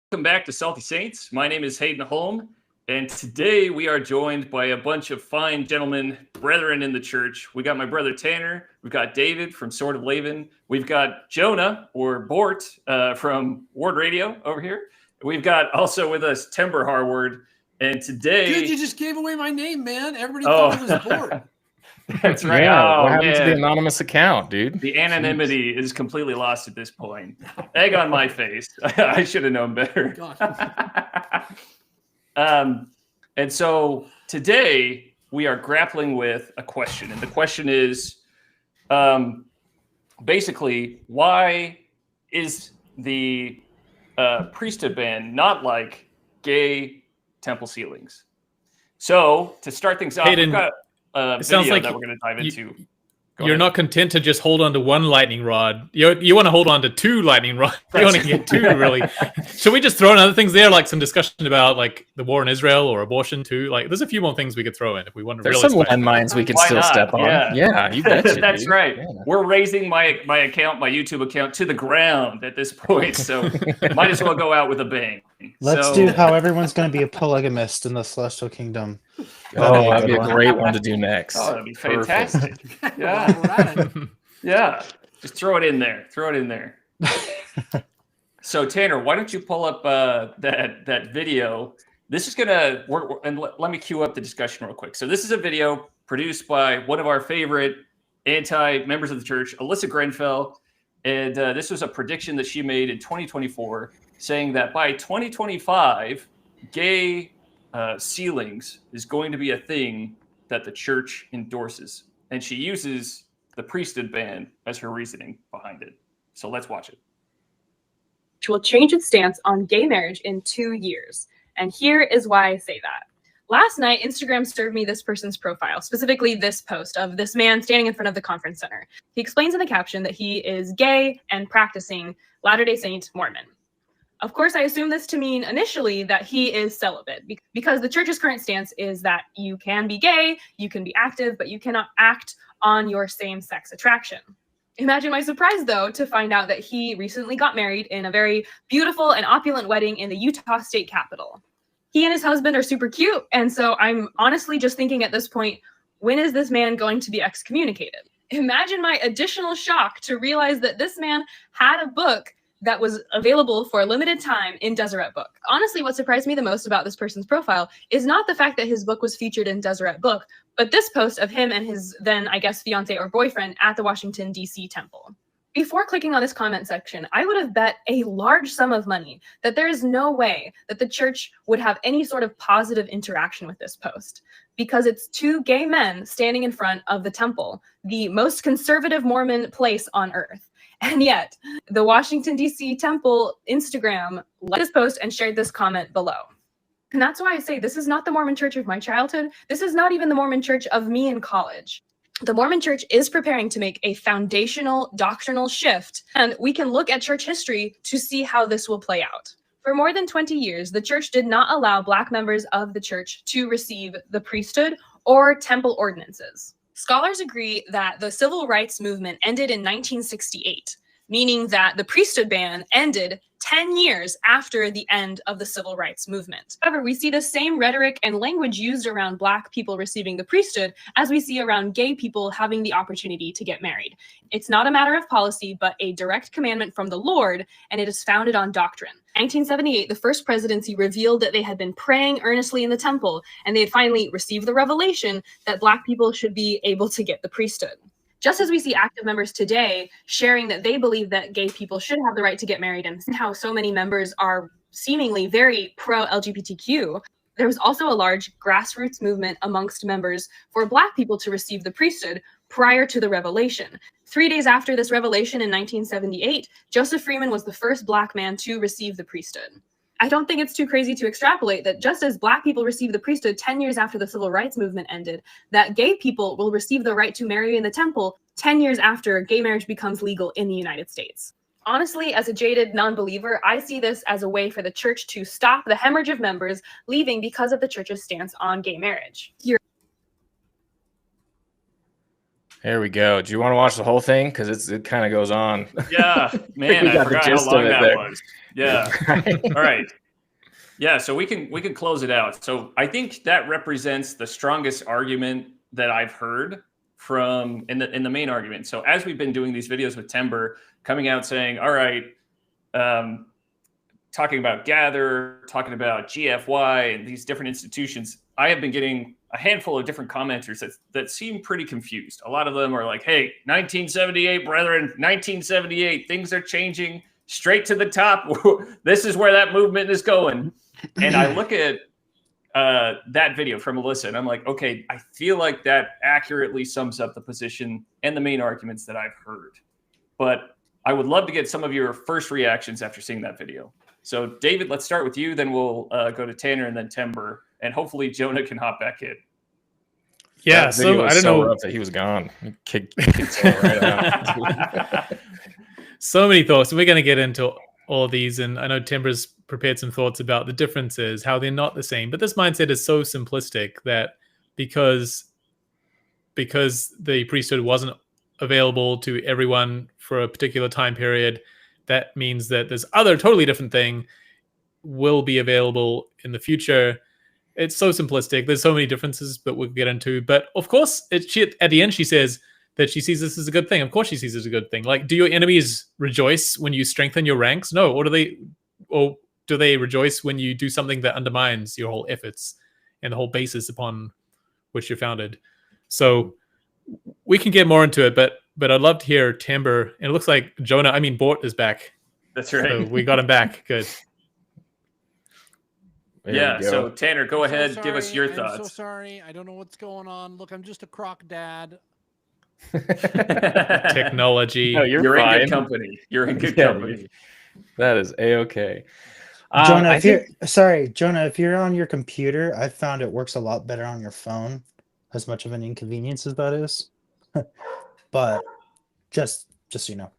Welcome back to Salty Saints. My name is Hayden Holm, and today we are joined by a bunch of fine gentlemen, brethren in the church. We got my brother Tanner, we've got David from Sword of Laban, we've got Jonah, or Bort, from Ward Radio over here. We've got also with us Timber Harward, and today... Dude, you just gave away my name, man. Everybody thought it was Bort. That's right. Yeah, what happened to the anonymous account, dude? The anonymity is completely lost at this point. Egg on my face. I should have known better. And so today we are grappling with a question. And the question is basically, why is the priesthood ban not like gay temple sealings? So to start things off, we've got a video that we're going to dive into. You're not content to just hold on to one lightning rod. You want to hold on to two lightning rods. You want to get two, really. Should we just throw in other things there, like some discussion about like the war in Israel or abortion too? Like, there's a few more things we could throw in if we want to. There's some landmines we can still step on. Yeah, you betcha. That's dude. right. Yeah. We're raising my YouTube account to the ground at this point, so might as well go out with a bang. Let's do how everyone's going to be a polygamist in the Celestial Kingdom. That'd be a great one to do next. Oh, that'd be fantastic. Yeah. Yeah. Just throw it in there. So Tanner, why don't you pull up that video? This is gonna work, and let me cue up the discussion real quick. So this is a video produced by one of our favorite anti-members of the church, Alyssa Grenfell, and this was a prediction that she made in 2024, saying that by 2025, gay sealings is going to be a thing that the church endorses, and she uses the priesthood ban as her reasoning behind it. So let's watch it. Which will change its stance on gay marriage in 2 years. And here is why I say that. Last night, Instagram served me this person's profile, specifically this post of this man standing in front of the conference center. He explains in the caption that he is gay and practicing Latter-day Saint Mormon. Of course, I assume this to mean initially that he is celibate, because the church's current stance is that you can be gay, you can be active, but you cannot act on your same-sex attraction. Imagine my surprise, though, to find out that he recently got married in a very beautiful and opulent wedding in the Utah State Capitol. He and his husband are super cute, and so I'm honestly just thinking at this point, when is this man going to be excommunicated? Imagine my additional shock to realize that this man had a book that was available for a limited time in Deseret Book. Honestly, what surprised me the most about this person's profile is not the fact that his book was featured in Deseret Book, but this post of him and his then, I guess, fiance or boyfriend at the Washington, D.C. temple. Before clicking on this comment section, I would have bet a large sum of money that there is no way that the church would have any sort of positive interaction with this post, because it's two gay men standing in front of the temple, the most conservative Mormon place on earth. And yet, the Washington, D.C. temple Instagram liked this post and shared this comment below. And that's why I say this is not the Mormon church of my childhood. This is not even the Mormon church of me in college. The Mormon church is preparing to make a foundational doctrinal shift, and we can look at church history to see how this will play out. For more than 20 years, the church did not allow Black members of the church to receive the priesthood or temple ordinances. Scholars agree that the civil rights movement ended in 1968, meaning that the priesthood ban ended 10 years after the end of the civil rights movement. However, we see the same rhetoric and language used around Black people receiving the priesthood as we see around gay people having the opportunity to get married. It's not a matter of policy, but a direct commandment from the Lord, and it is founded on doctrine. In 1978, the first presidency revealed that they had been praying earnestly in the temple, and they had finally received the revelation that Black people should be able to get the priesthood. Just as we see active members today sharing that they believe that gay people should have the right to get married, and how so many members are seemingly very pro-LGBTQ, there was also a large grassroots movement amongst members for Black people to receive the priesthood prior to the revelation. 3 days after this revelation in 1978, Joseph Freeman was the first Black man to receive the priesthood. I don't think it's too crazy to extrapolate that just as Black people received the priesthood 10 years after the civil rights movement ended, that gay people will receive the right to marry in the temple 10 years after gay marriage becomes legal in the United States. Honestly, as a jaded non-believer, I see this as a way for the church to stop the hemorrhage of members leaving because of the church's stance on gay marriage. There we go. Do you want to watch the whole thing? Because it kind of goes on. Yeah, man, I forgot how long that was. Yeah. All right. Yeah, so we can close it out. So I think that represents the strongest argument that I've heard from in the main argument. So as we've been doing these videos with Timber, coming out saying, all right, talking about Gather, talking about GFY and these different institutions, I have been getting a handful of different commenters that seem pretty confused. A lot of them are like, hey, 1978, brethren, 1978, things are changing straight to the top. This is where that movement is going. And I look at that video from Melissa and I'm like, okay, I feel like that accurately sums up the position and the main arguments that I've heard. But I would love to get some of your first reactions after seeing that video. So David, let's start with you. Then we'll go to Tanner and then Timber. And hopefully Jonah can hop back in. Yeah, so I don't know. Rough that he was gone. He kicked right out. So many thoughts. We're going to get into all these, and I know Timber's prepared some thoughts about the differences, how they're not the same. But this mindset is so simplistic that because the priesthood wasn't available to everyone for a particular time period, that means that this other totally different thing will be available in the future. It's so simplistic. There's so many differences, but we'll get into. But of course, at the end, she says that she sees this as a good thing. Of course, she sees it as a good thing. Like, do your enemies rejoice when you strengthen your ranks? No. Or do they rejoice when you do something that undermines your whole efforts and the whole basis upon which you're founded? So we can get more into it, but I'd love to hear Timber. And it looks like Bort is back. That's right. So we got him back. Good. Yeah, so Tanner, go ahead, give us your thoughts. I'm so sorry. I don't know what's going on. Look, I'm just a croc dad. Technology. No, you're fine. In good company. You're in good company. That is A-okay. Jonah, Jonah, if you're on your computer, I found it works a lot better on your phone, as much of an inconvenience as that is. But just so you know.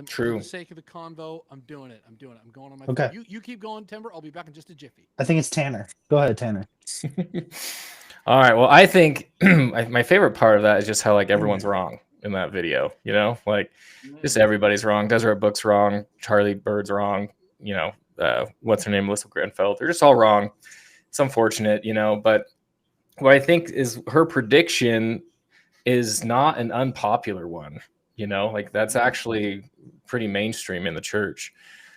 For the sake of the convo, I'm doing it. I'm going on my phone. You keep going, Timber. I'll be back in just a jiffy. I think it's Tanner. Go ahead, Tanner. All right. Well, I think my favorite part of that is just how like everyone's wrong in that video. You know, like just everybody's wrong. Deseret Book's wrong. Charlie Bird's wrong. You know, what's her name? Melissa Granfeld. They're just all wrong. It's unfortunate, you know. But what I think is her prediction is not an unpopular one. You know, like that's actually pretty mainstream in the church.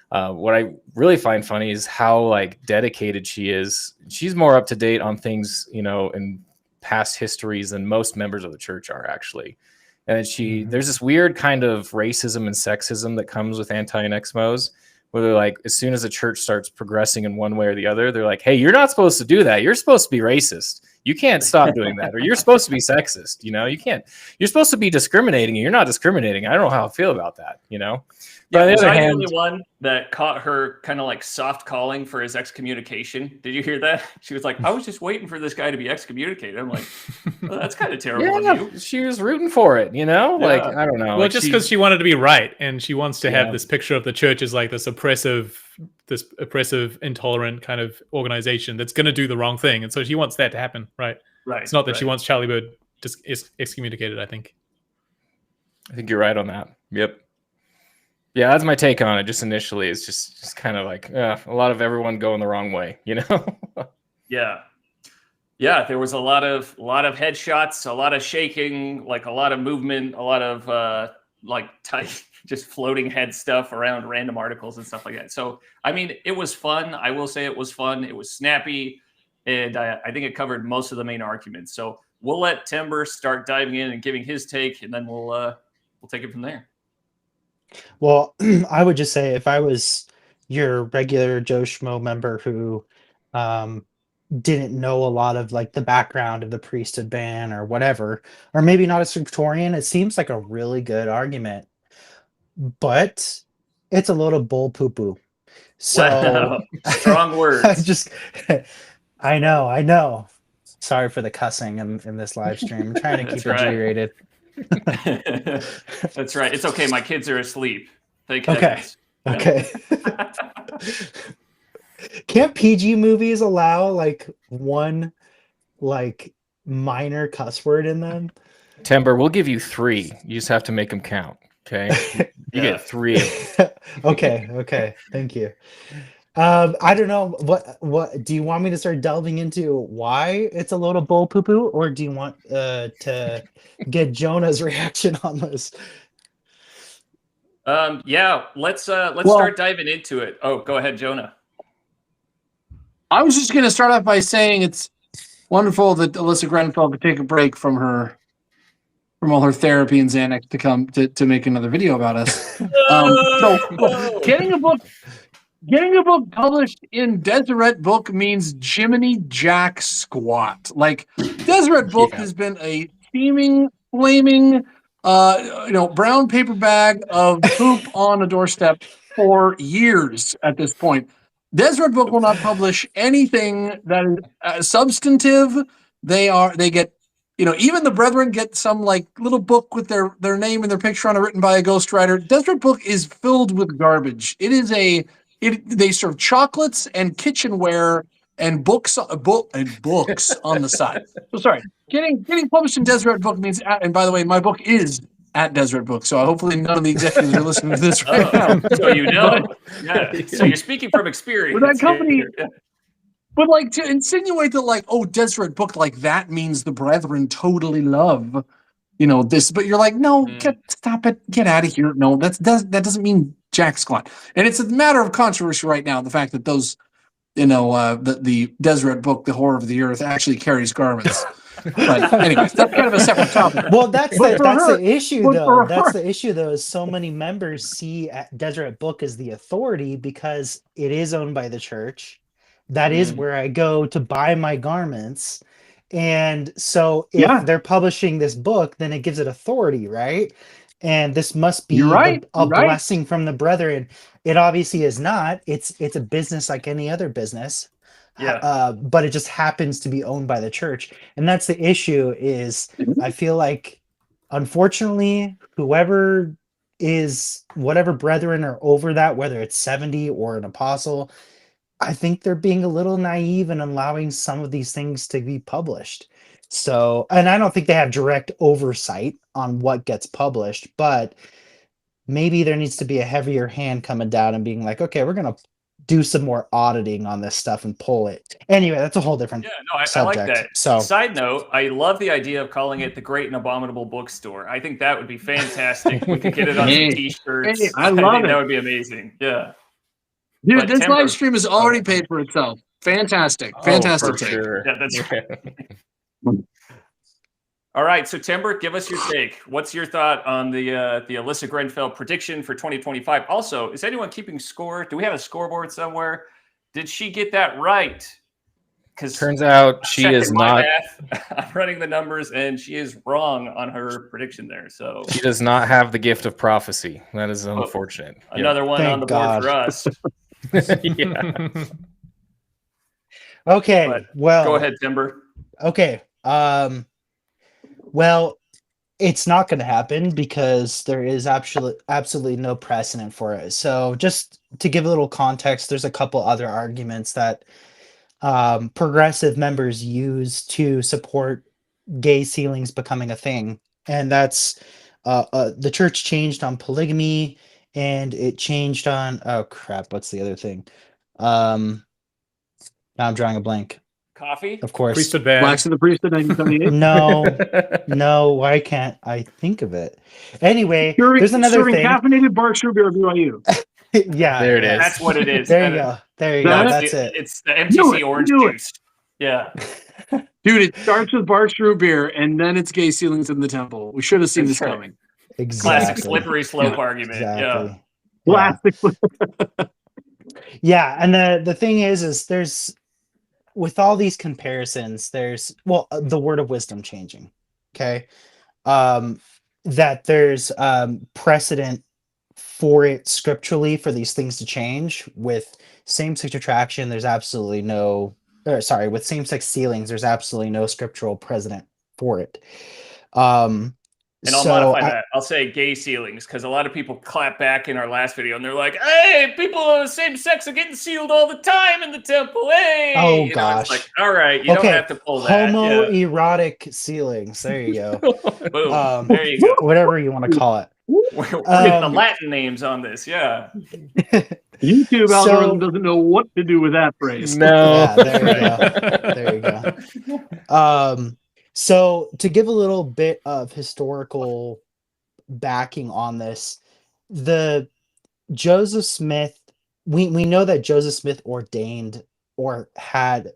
What I really find funny is how like dedicated she is. She's more up to date on things, you know, in past histories than most members of the church are actually. And there's this weird kind of racism and sexism that comes with anti-Nexmos, where they're like, as soon as the church starts progressing in one way or the other, they're like, hey, you're not supposed to do that. You're supposed to be racist. You can't stop doing that. Or you're supposed to be sexist. You know, you're supposed to be discriminating and you're not discriminating. I don't know how I feel about that, you know? Yeah, was I the only one that caught her kind of like soft calling for his excommunication? Did you hear that? She was like, I was just waiting for this guy to be excommunicated. I'm like, well, that's kind of terrible of you. She was rooting for it, you know? Yeah. Like, I don't know. Well, like just because she wanted to be right and she wants to have this picture of the church as like this oppressive, intolerant kind of organization that's going to do the wrong thing. And so she wants that to happen, right? Right. It's not that she wants Charlie Bird just excommunicated, I think. I think you're right on that. Yep. Yeah, that's my take on it. Just initially, it's just kind of like a lot of everyone going the wrong way, you know? Yeah. There was a lot of headshots, a lot of shaking, like a lot of movement, a lot of tight, just floating head stuff around random articles and stuff like that. So, I mean, it was fun. I will say it was fun. It was snappy, and I think it covered most of the main arguments. So we'll let Timber start diving in and giving his take, and then we'll take it from there. Well, I would just say if I was your regular Joe Schmo member who didn't know a lot of like the background of the priesthood ban or whatever, or maybe not a scriptorian, it seems like a really good argument, but it's a load of bull poo-poo. So wow. Strong words. I know. Sorry for the cussing in this live stream. I'm trying to keep it G-rated. That's right. It's okay. My kids are asleep. Okay. Can't PG movies allow like one like minor cuss word in them? Timber, we'll give you 3. You just have to make them count. Okay, you get 3. Okay. Thank you. I don't know what do you want me to start delving into why it's a load of bull poo poo, or do you want to get Jonah's reaction on this? Yeah, let's start diving into it. Oh, go ahead, Jonah. I was just going to start off by saying it's wonderful that Alyssa Grenfell could take a break from all her therapy and Xanax to come to make another video about us. So getting a book published in Deseret Book means Jiminy Jack squat. Like, Deseret Book has been a steaming, flaming, brown paper bag of poop on a doorstep for years at this point. Deseret Book will not publish anything that is substantive. They get, even the Brethren get some like little book with their name and their picture on it, written by a ghostwriter. Deseret Book is filled with garbage. They serve chocolates and kitchenware and books on the side. So sorry, getting published in Deseret Book means. And by the way, my book is at Deseret Book, so hopefully none of the executives are listening to this right now. So so you're speaking from experience. With that company, but like to insinuate that like, oh, Deseret Book, like that means the Brethren totally love, this. But you're like, no, stop it, get out of here. No, that doesn't mean jack squat. And it's a matter of controversy right now, the fact that those, the Deseret Book, the horror of the earth, actually carries garments. But anyways, that's kind of a separate topic. Well, that's the issue, though. That's the issue, though, is so many members see Deseret Book as the authority because it is owned by the church. That is where I go to buy my garments. And so if they're publishing this book, then it gives it authority, right? And this must be a blessing from the Brethren. It obviously is not. It's a business like any other business. But it just happens to be owned by the church. And that's the issue is I feel like, unfortunately, whatever brethren are over that, whether it's 70 or an apostle, I think they're being a little naive in allowing some of these things to be published. So, and I don't think they have direct oversight on what gets published, but maybe there needs to be a heavier hand coming down and being like, okay, we're going to do some more auditing on this stuff and pull it. Anyway, that's a whole different subject. I like that. So, side note, I love the idea of calling it the Great and Abominable Bookstore. I think that would be fantastic. We could get it on some t-shirts. I love it. That would be amazing. Yeah. Dude, but this live stream has already paid for itself. Fantastic. Fantastic. For sure. Yeah, that's right. All right, so Timber, give us your take. What's your thought on the Alyssa Grenfell prediction for 2025? Also, is anyone keeping score? Do we have a scoreboard somewhere? Did she get that right? Because turns out she is not. I'm running the numbers, and she is wrong on her prediction there. So she does not have the gift of prophecy. That is unfortunate. Another one on the board for us. Yeah. Okay. But well, go ahead, Timber. Okay. Well, it's not going to happen because there is absolutely no precedent for it. So just to give a little context, there's a couple other arguments that progressive members use to support gay sealings becoming a thing. And that's the church changed on polygamy, and it changed on, oh crap, what's the other thing? Now I'm drawing a blank. Coffee? Of course. Priesthood ban. Blacks of the Priesthood 1978. No, why can't I think of it? Anyway, there's another thing. Caffeinated Bark Sugar Beer BYU. Yeah. There it is. That's what it is. There you go. There you go. That's it. It's the MTC orange juice. Yeah. Dude, it starts with Bark Root Beer, and then it's gay ceilings in the temple. We should have seen this coming. Exactly. Classic slippery slope argument. Exactly. Yeah. Yeah, and the thing is there's, with all these comparisons, there's the word of wisdom changing. Okay. That there's precedent for it scripturally for these things to change. With same-sex attraction, there's absolutely no, with same-sex sealings, there's absolutely no scriptural precedent for it. And I'll modify that. I'll say gay sealings because a lot of people clap back in our last video and they're like, "Hey, people of the same sex are getting sealed all the time in the temple." Hey, oh gosh, it's like, all right, you don't have to pull that. Homoerotic sealings. There you go. Boom. There you go. Whatever you want to call it. We're getting the Latin names on this. Yeah. YouTube algorithm doesn't know what to do with that phrase. No. Yeah, there you go. So to give a little bit of historical backing on this, the Joseph Smith, we know that Joseph Smith ordained or had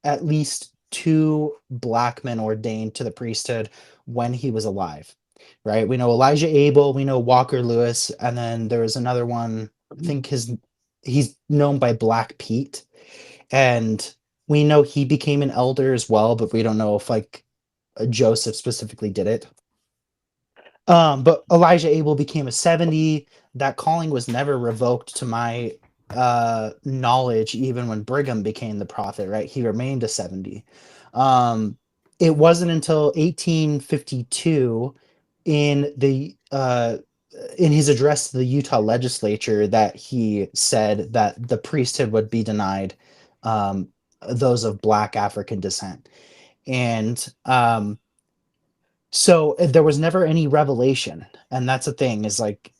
at least 2 black men ordained to the priesthood when he was alive, right? We know Elijah Abel, we know Walker Lewis, and then there was another one, I think he's known by Black Pete, and we know he became an elder as well, but we don't know if like Joseph specifically did it. But Elijah Abel became a 70. That calling was never revoked to my knowledge, even when Brigham became the prophet, right? He remained a 70. It wasn't until 1852 in his address to the Utah legislature that he said that the priesthood would be denied those of Black African descent. And so there was never any revelation. And that's the thing, is like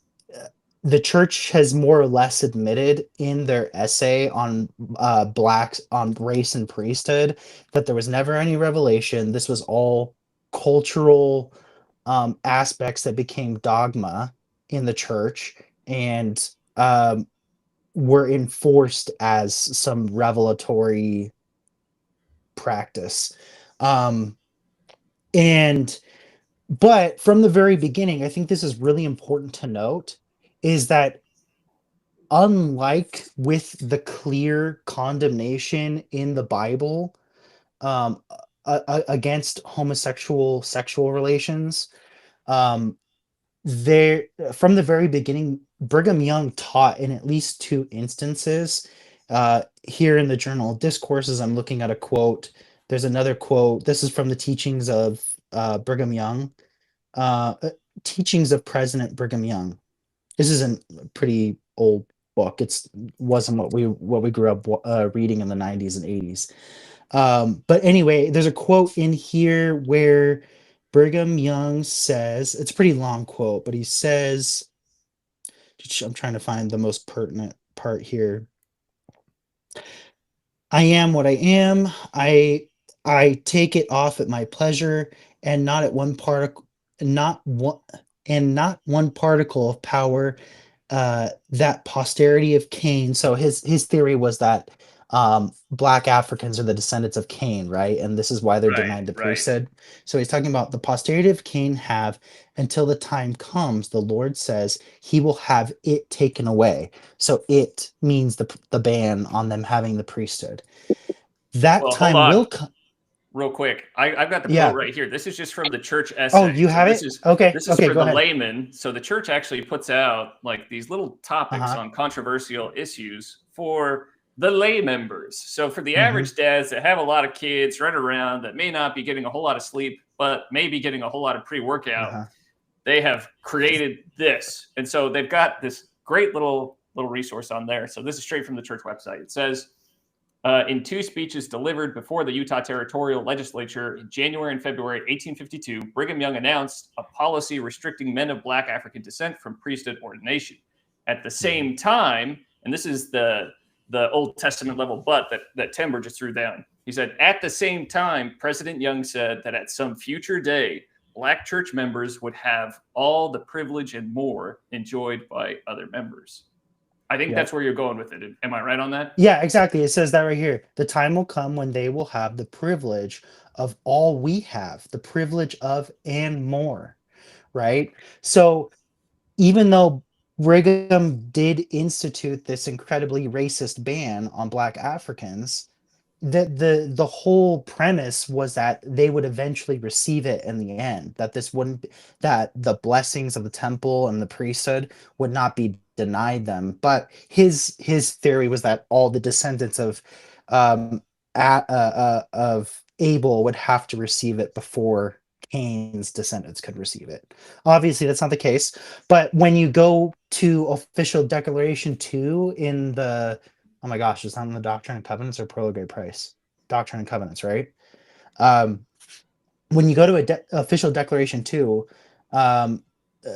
the church has more or less admitted in their essay on blacks, on race and priesthood, that there was never any revelation. This was all cultural aspects that became dogma in the church and were enforced as some revelatory practice. But from the very beginning, I think this is really important to note, is that unlike with the clear condemnation in the Bible against homosexual sexual relations, there from the very beginning, Brigham Young taught in at least 2 instances. Here in the Journal of Discourses, I'm looking at a quote. There's another quote. This is from the teachings of Brigham Young, teachings of President Brigham Young. This is a pretty old book. Wasn't what we grew up reading in the 90s and 80s. But anyway, there's a quote in here where Brigham Young says, it's a pretty long quote, but he says, I'm trying to find the most pertinent part here. I am what I am. I take it off at my pleasure, and not one particle of power that posterity of Cain. So his theory was that Black Africans are the descendants of Cain, right? And this is why they're denied the priesthood. So he's talking about the posterity of Cain have, until the time comes, the Lord says he will have it taken away. So it means the ban on them having the priesthood. That time will come. Real quick, I've got the quote right here. This is just from the church essay. Oh, you have it? Okay. This is for the layman. So the church actually puts out like these little topics on controversial issues for the lay members. So for the average dads that have a lot of kids running around that may not be getting a whole lot of sleep, but maybe getting a whole lot of pre-workout, they have created this. And so they've got this great little resource on there. So this is straight from the church website. It says, in 2 speeches delivered before the Utah Territorial Legislature in January and February 1852, Brigham Young announced a policy restricting men of Black African descent from priesthood ordination. At the same time, and this is the Old Testament level butt that Timber just threw down. He said, at the same time, President Young said that at some future day, Black church members would have all the privilege and more enjoyed by other members. I think that's where you're going with it. Am I right on that? Yeah, exactly. It says that right here. The time will come when they will have the privilege of all we have, the privilege of and more, right? So even though Brigham did institute this incredibly racist ban on Black Africans, the whole premise was that they would eventually receive it in the end, that that the blessings of the temple and the priesthood would not be denied them. But his theory was that all the descendants of Abel would have to receive it before Cain's descendants could receive it. Obviously, that's not the case. But when you go to official declaration 2 in the, oh my gosh, it's not in the Doctrine and Covenants or Pearl of Great Price? Doctrine and Covenants, right? When you go to official declaration 2,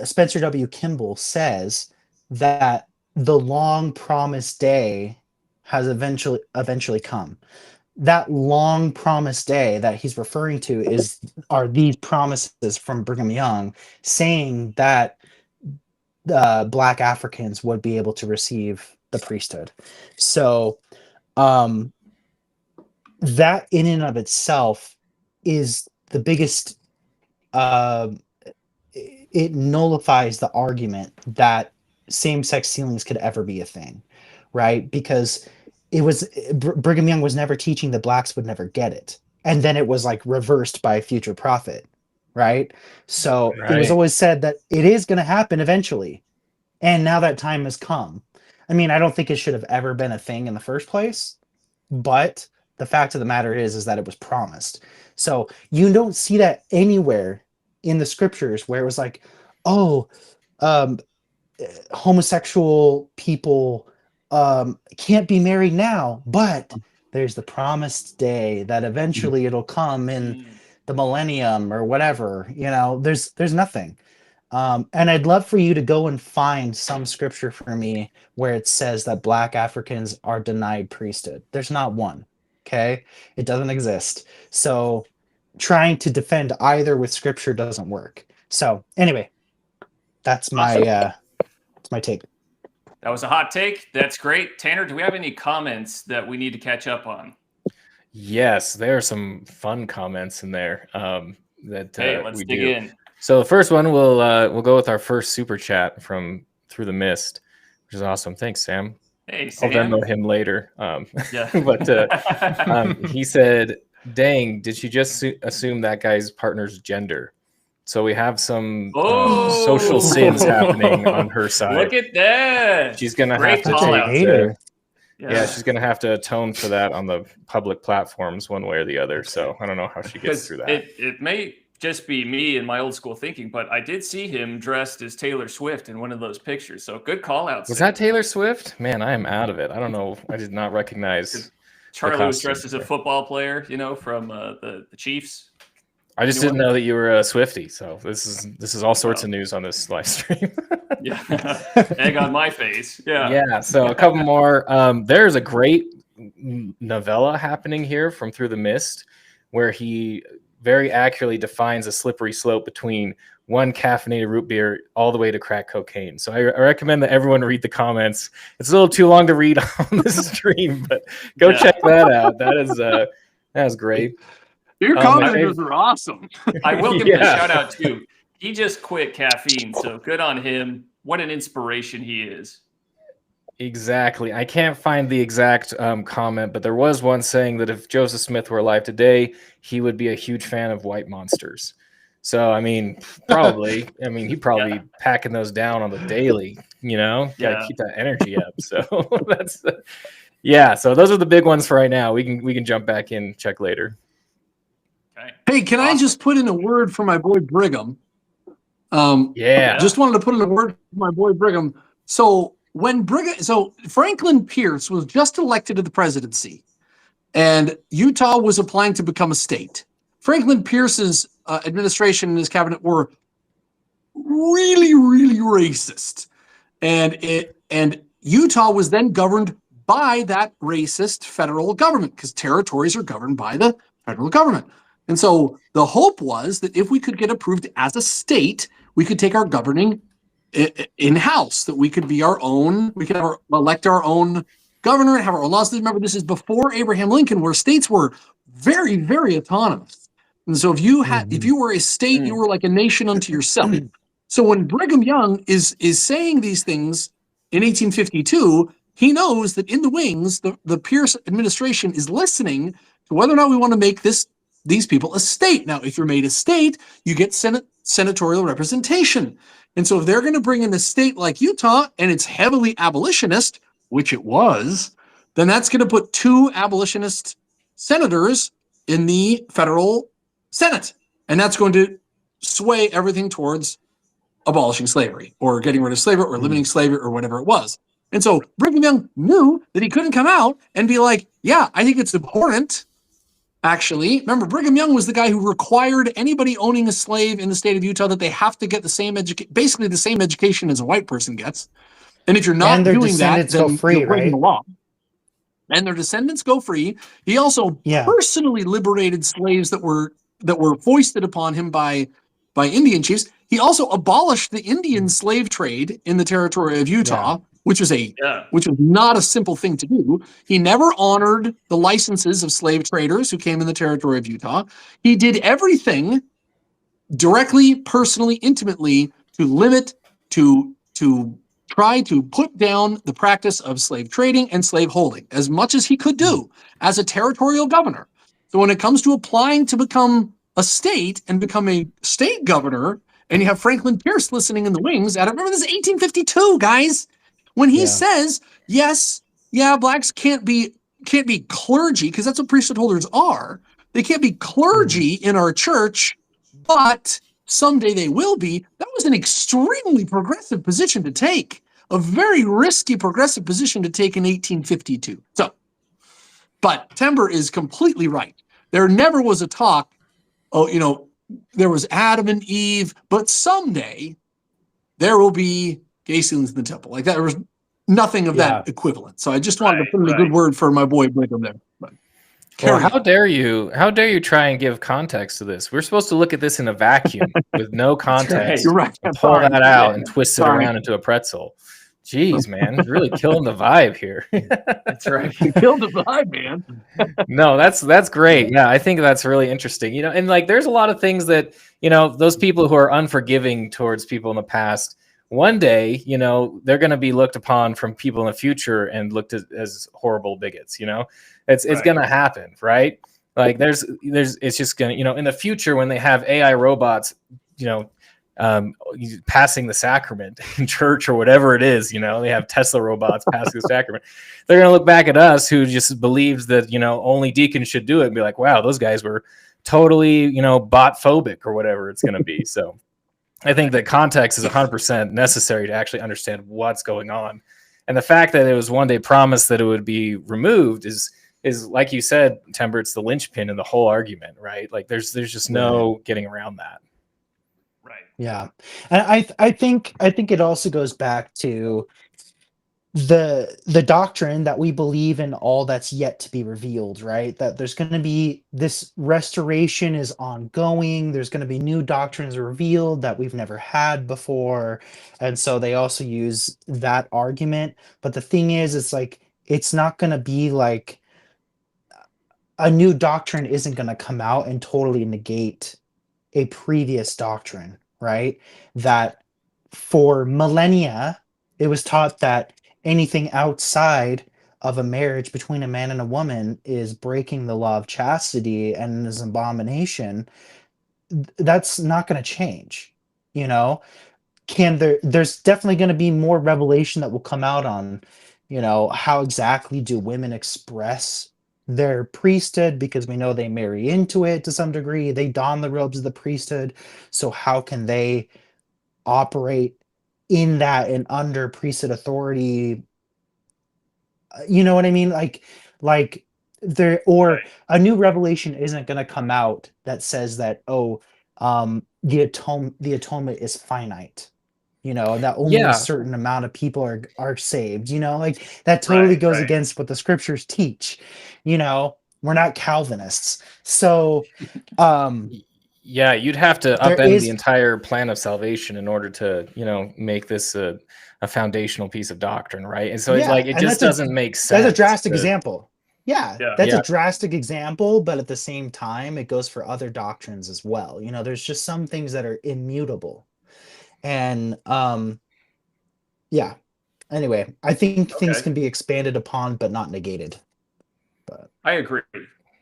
Spencer W. Kimball says that the long promised day has eventually come. That long promised day that he's referring to are these promises from Brigham Young saying that Black Africans would be able to receive the priesthood. So that in and of itself is the biggest, it nullifies the argument that same-sex sealings could ever be a thing, right? Because Brigham Young was never teaching that blacks would never get it. And then it was like reversed by a future prophet, right? So it was always said that it is going to happen eventually. And now that time has come. I mean, I don't think it should have ever been a thing in the first place, but the fact of the matter is that it was promised. So you don't see that anywhere in the scriptures where it was like, homosexual people can't be married now, but there's the promised day that eventually it'll come in the millennium or whatever. There's nothing. And I'd love for you to go and find some scripture for me where it says that Black Africans are denied priesthood. There's not one. Okay, it doesn't exist. So trying to defend either with scripture doesn't work. So anyway, that's my my take. That was a hot take. That's great. Tanner, do we have any comments that we need to catch up on? Yes, there are some fun comments in there let's dig in. So the first one, we'll go with our first super chat from Through the Mist, which is awesome. Thanks, Sam. Hey, Sam. I'll Venmo him later. Yeah. But he said, "Dang, did she just assume that guy's partner's gender?" So we have some social sins happening on her side. Look at that. She's gonna Great have call to out. Yeah, she's gonna have to atone for that on the public platforms one way or the other. So I don't know how she gets through that. It may just be me and my old school thinking, but I did see him dressed as Taylor Swift in one of those pictures. So good call out. Was that Taylor Swift? Man, I am out of it. I don't know. I did not recognize. Charlie was dressed as a football player, from the Chiefs. I just didn't know that you were a Swiftie. So this is all sorts of news on this live stream. Yeah, egg on my face. Yeah. Yeah. So a couple more. There's a great novella happening here from Through the Mist, where he very accurately defines a slippery slope between one caffeinated root beer all the way to crack cocaine. So I recommend that everyone read the comments. It's a little too long to read on this stream, but go check that out. That is great. Your comments are awesome. I will give him a shout out too. He just quit caffeine, so good on him. What an inspiration he is. Exactly. I can't find the exact comment, but there was one saying that if Joseph Smith were alive today, he would be a huge fan of white monsters. So, I mean, probably. I mean, he'd probably packing those down on the daily, Got to keep that energy up. So that's, So those are the big ones for right now. We can jump back in, check later. Okay. Hey, can I just put in a word for my boy Brigham? Just wanted to put in a word for my boy Brigham. So Franklin Pierce was just elected to the presidency, and Utah was applying to become a state. Franklin Pierce's administration and his cabinet were really, really racist, and Utah was then governed by that racist federal government because territories are governed by the federal government. And so the hope was that if we could get approved as a state, we could take our governing in-house, that we could be our own, we could elect our own governor and have our own laws. Remember, this is before Abraham Lincoln, where states were very, very autonomous. And so if you were a state, you were like a nation unto yourself. So when Brigham Young is saying these things in 1852, he knows that in the wings, the Pierce administration is listening to whether or not we want to make these people a state. Now, if you're made a state, you get senatorial representation. And so if they're going to bring in a state like Utah, and it's heavily abolitionist, which it was, then that's going to put 2 abolitionist senators in the federal Senate. And that's going to sway everything towards abolishing slavery or getting rid of slavery or limiting slavery or whatever it was. And so Brigham Young knew that he couldn't come out and be like, yeah, I think it's important. Actually, remember, Brigham Young was the guy who required anybody owning a slave in the state of Utah that they have to get the same basically the same education as a white person gets. And if you're not doing that, then you're breaking the law. And their descendants go free. He also personally liberated slaves that were foisted upon him by Indian chiefs. He also abolished the Indian slave trade in the territory of Utah, which was not a simple thing to do. He never honored the licenses of slave traders who came in the territory of Utah. He did everything directly, personally, intimately to limit, to try to put down the practice of slave trading and slave holding as much as he could do as a territorial governor. So when it comes to applying to become a state and become a state governor, and you have Franklin Pierce listening in the wings at it. Remember, this is 1852, guys. When he says, blacks can't be clergy, because that's what priesthood holders are. They can't be clergy in our church, but someday they will be. That was an extremely progressive position to take, a very risky progressive position to take in 1852. So, but Timber is completely right. There never was a talk, there was Adam and Eve, but someday there will be gay sealings in the temple. Like that, there was nothing of that equivalent. So I just wanted to put in a good word for my boy Brigham there. But well, how dare you try and give context to this? We're supposed to look at this in a vacuum with no context. You're right. And pull that out and twist it around into a pretzel. Jeez, man, you're really killing the vibe here. That's right. You killed the vibe, man. No, that's great. Yeah, I think that's really interesting. And like there's a lot of things that, those people who are unforgiving towards people in the past, one day, they're going to be looked upon from people in the future and looked at as horrible bigots, It's going to happen, right? Like it's just going to, in the future when they have AI robots, passing the sacrament in church or whatever it is, they have Tesla robots passing the sacrament. They're going to look back at us who just believes that, only deacons should do it and be like, wow, those guys were totally, bot phobic or whatever it's going to be. So I think that context is 100% necessary to actually understand what's going on. And the fact that it was one day promised that it would be removed is like you said, Timber, it's the linchpin in the whole argument, right? Like there's just no getting around that. Yeah, and I think it also goes back to the doctrine that we believe in all that's yet to be revealed, right? That there's going to be this restoration is ongoing. There's going to be new doctrines revealed that we've never had before, and so they also use that argument. But the thing is, it's like it's not going to be like a new doctrine isn't going to come out and totally negate a previous doctrine. Right? That for millennia, it was taught that anything outside of a marriage between a man and a woman is breaking the law of chastity and is an abomination. That's not going to change. There's definitely going to be more revelation that will come out on, how exactly do women express their priesthood, because we know they marry into it to some degree. They don the robes of the priesthood. So how can they operate in that and under priesthood authority? You know what I mean? Like there, or a new revelation isn't going to come out that says that, the atonement is finite. That only a certain amount of people are saved, like that totally goes against what the scriptures teach. We're not Calvinists. So, you'd have to upend the entire plan of salvation in order to, make this a foundational piece of doctrine. Right. And so it's like, it just doesn't make sense. That's a drastic example. That's a drastic example, but at the same time, it goes for other doctrines as well. There's just some things that are immutable. And anyway, I think things can be expanded upon but not negated. But I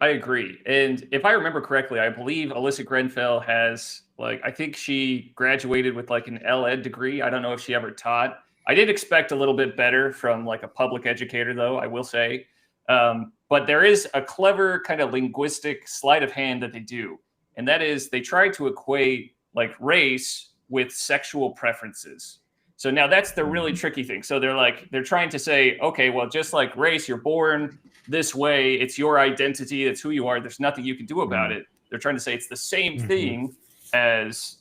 agree. And if I remember correctly, I believe Alyssa Grenfell has I think she graduated with an L.Ed degree. I don't know if she ever taught. I did expect a little bit better from a public educator, though, I will say. But there is a clever kind of linguistic sleight of hand that they do. And that is they try to equate like race with sexual preferences. So now that's the really tricky thing. So they're trying to say, okay, well, just like race, you're born this way. It's your identity. It's who you are. There's nothing you can do about it. They're trying to say it's the same thing as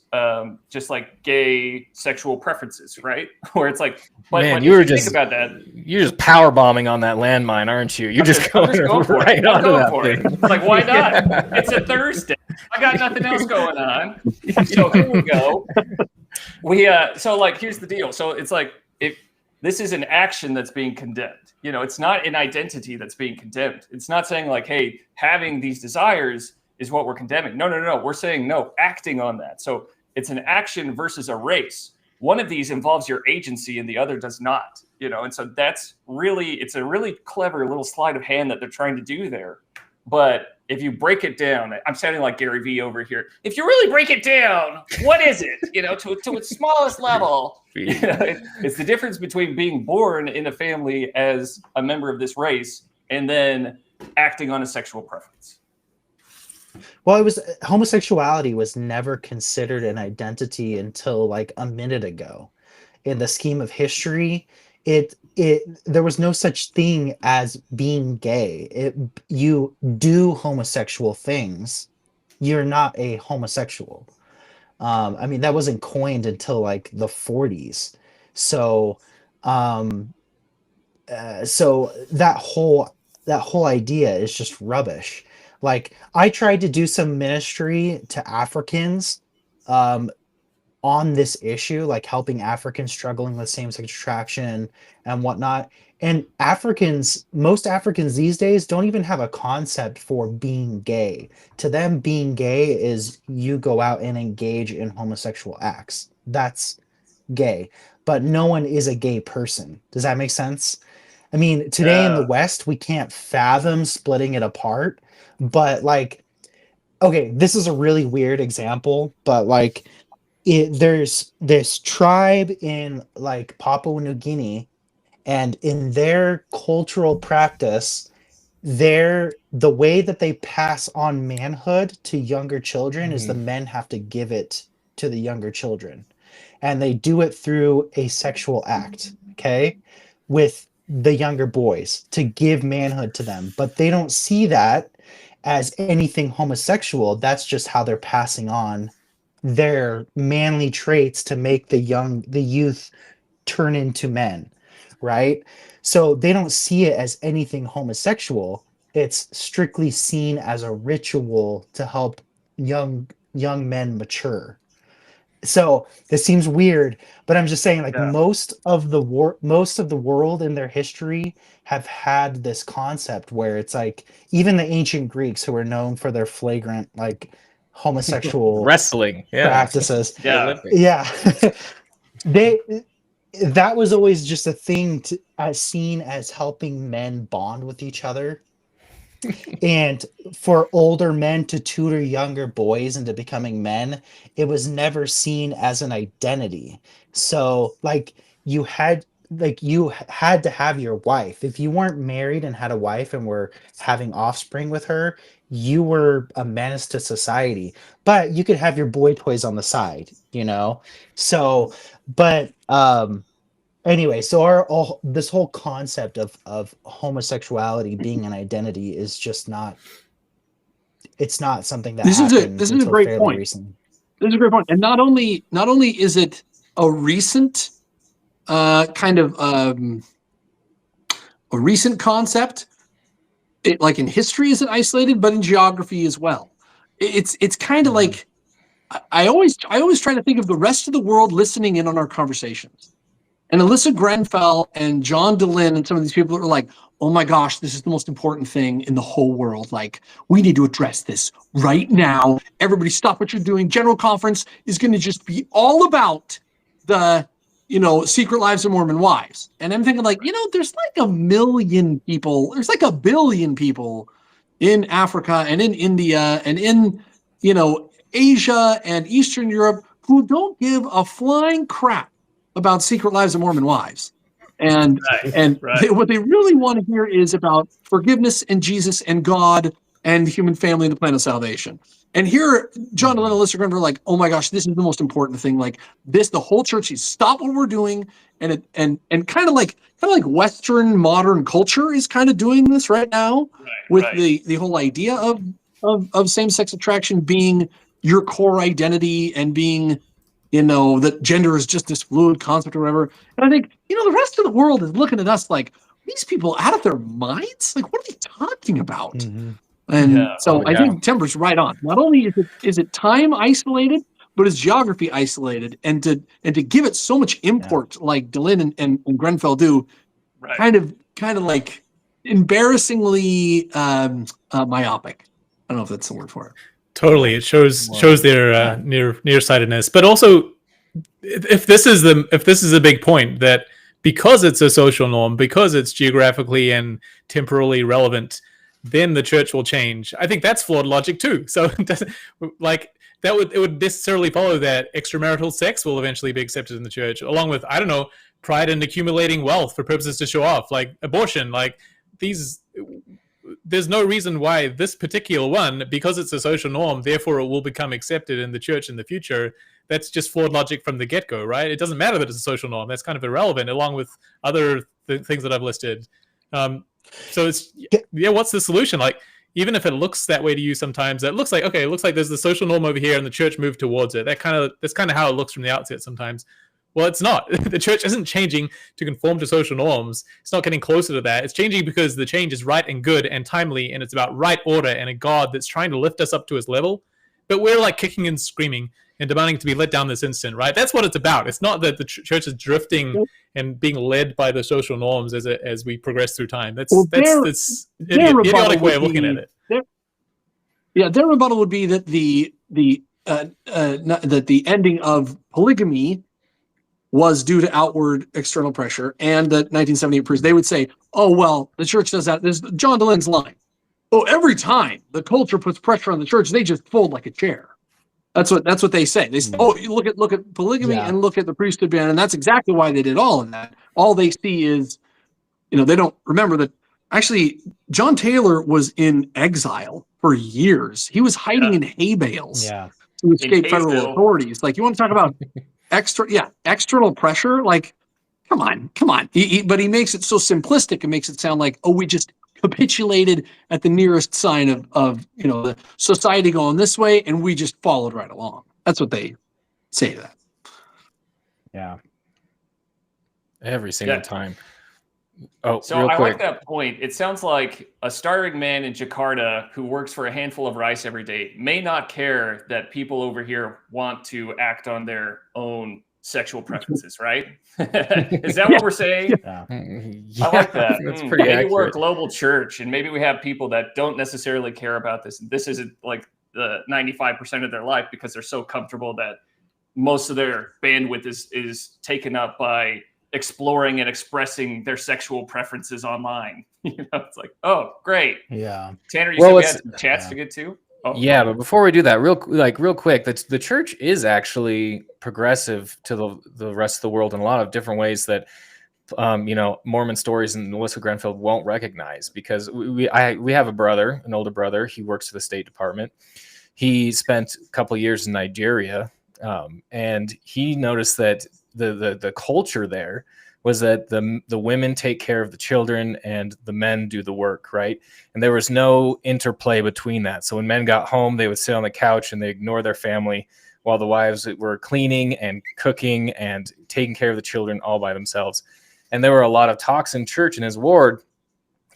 just like gay sexual preferences, right? Where it's like, but Man, you were just think about that. You're just power bombing on that landmine, aren't you? You're just going right I'm onto going that for thing. it. Like, why not? It's a Thursday. I got nothing else going on. So here we go. So like, here's the deal. So it's like, if this is an action that's being condemned, it's not an identity that's being condemned. It's not saying like, hey, having these desires is what we're condemning. No. We're saying no, acting on that. So it's an action versus a race. One of these involves your agency and the other does not, and so it's a really clever little sleight of hand that they're trying to do there. But if you break it down, I'm sounding like Gary Vee over here. If you really break it down, what is it? To its smallest level, it's the difference between being born in a family as a member of this race and then acting on a sexual preference. Well, homosexuality was never considered an identity until like a minute ago. In the scheme of history, there was no such thing as being gay. You do homosexual things. You're not a homosexual. I mean, that wasn't coined until like the 40s. So that whole idea is just rubbish. Like, I tried to do some ministry to Africans on this issue, like helping Africans struggling with same-sex attraction and whatnot. And most Africans these days don't even have a concept for being gay. To them, being gay is you go out and engage in homosexual acts. That's gay. But no one is a gay person. Does that make sense? I mean, today in the West, we can't fathom splitting it apart. But like, okay, this is a really weird example, but like, there's this tribe in like Papua New Guinea, and in their cultural practice, the way that they pass on manhood to younger children is the men have to give it to the younger children, and they do it through a sexual act, okay, with the younger boys to give manhood to them, but they don't see that as anything homosexual. That's just how they're passing on their manly traits to make the youth turn into men, right? So they don't see it as anything homosexual. It's strictly seen as a ritual to help young men mature. So this seems weird, but I'm just saying, like, most of the world in their history have had this concept where it's like, even the ancient Greeks, who were known for their flagrant like homosexual wrestling practices, that was always just a thing seen as helping men bond with each other. And for older men to tutor younger boys into becoming men, it was never seen as an identity. So like, you had to have your wife. If you weren't married and had a wife and were having offspring with her, you were a menace to society. But you could have your boy toys on the side, so, but anyway, so this whole concept of homosexuality being an identity is just not. It's not something that this is a great point. Recently. This is a great point, and not only is it a recent kind of a recent concept. It, like in history, isn't isolated, but in geography as well. It's kind of like, I always try to think of the rest of the world listening in on our conversations. And Alyssa Grenfell and John DeLynn and some of these people are like, oh my gosh, this is the most important thing in the whole world. Like, we need to address this right now. Everybody stop what you're doing. General Conference is going to just be all about the, Secret Lives of Mormon Wives. And I'm thinking like, there's like 1 million people, there's like 1 billion people in Africa and in India and in, Asia and Eastern Europe who don't give a flying crap about Secret Lives of Mormon Wives. And what they really want to hear is about forgiveness and Jesus and God and human family and the plan of salvation. And here, John and Alyssa Grenfell are like, oh my gosh, this is the most important thing. Like this, the whole church needs to stop what we're doing, and kind of like Western modern culture is kind of doing this right now with the whole idea of same-sex attraction being your core identity and being, that gender is just this fluid concept or whatever. And I think, the rest of the world is looking at us like, these people out of their minds? Like, what are they talking about? Mm-hmm. And I think Timber's right on. Not only is it time isolated, but it's geography isolated. And to give it so much import like DeLynn and Grenfell do, kind of like embarrassingly myopic. I don't know if that's the word for it. Totally, it shows their nearsightedness. But also, if this is a big point, that because it's a social norm, because it's geographically and temporally relevant, then the church will change. I think that's flawed logic too. So, it would necessarily follow that extramarital sex will eventually be accepted in the church, along with, I don't know, pride in accumulating wealth for purposes to show off, like abortion, like these. There's no reason why this particular one, because it's a social norm, therefore it will become accepted in the church in the future. That's just flawed logic from the get-go, right? It doesn't matter that it's a social norm. That's kind of irrelevant, along with other things that I've listed. So it's, what's the solution? Like, even if it looks that way to you sometimes, it looks like there's the social norm over here and the church moved towards it. That's kind of how it looks from the outset sometimes. Well, it's not. The church isn't changing to conform to social norms. It's not getting closer to that. It's changing because the change is right and good and timely, and it's about right order and a God that's trying to lift us up to his level. But we're like kicking and screaming and demanding to be let down this instant, right? That's what it's about. It's not that the church is drifting and being led by the social norms as we progress through time. That's idiotic way of looking at it. Their rebuttal would be that the ending of polygamy was due to outward external pressure, and the 1978 priest, they would say, oh, well, the church does that. There's John DeLynn's line. Oh, every time the culture puts pressure on the church, they just fold like a chair. That's what they say. They say, oh, you look at polygamy and look at the priesthood ban, and that's exactly why they did all of that. All they see is, they don't remember that actually John Taylor was in exile for years. He was hiding in hay bales to escape federal authorities. Like, you want to talk about external pressure? Like, come on. But he makes it so simplistic. It makes it sound like, oh, we just capitulated at the nearest sign of the society going this way, and we just followed right along. That's what they say to that. Yeah. Every single time. Oh, so I like that point. It sounds like a starving man in Jakarta who works for a handful of rice every day may not care that people over here want to act on their own sexual preferences, right? Is that what we're saying? Yeah. I like that. That's pretty maybe accurate. we're a global church, and maybe we have people that don't necessarily care about this. This isn't like the 95% of their life because they're so comfortable that most of their bandwidth is taken up by exploring and expressing their sexual preferences online. It's like, oh, great. Yeah. Tanner, you said we had some chats to get to? Oh, yeah, but before we do that, real quick, the church is actually progressive to the rest of the world in a lot of different ways that Mormon Stories and Melissa Grenfell won't recognize, because we have an older brother. He works for the State Department. He spent a couple of years in Nigeria, and he noticed that the culture there was that the women take care of the children and the men do the work, right? And there was no interplay between that. So when men got home, they would sit on the couch and they ignore their family while the wives were cleaning and cooking and taking care of the children all by themselves. And there were a lot of talks in church in his ward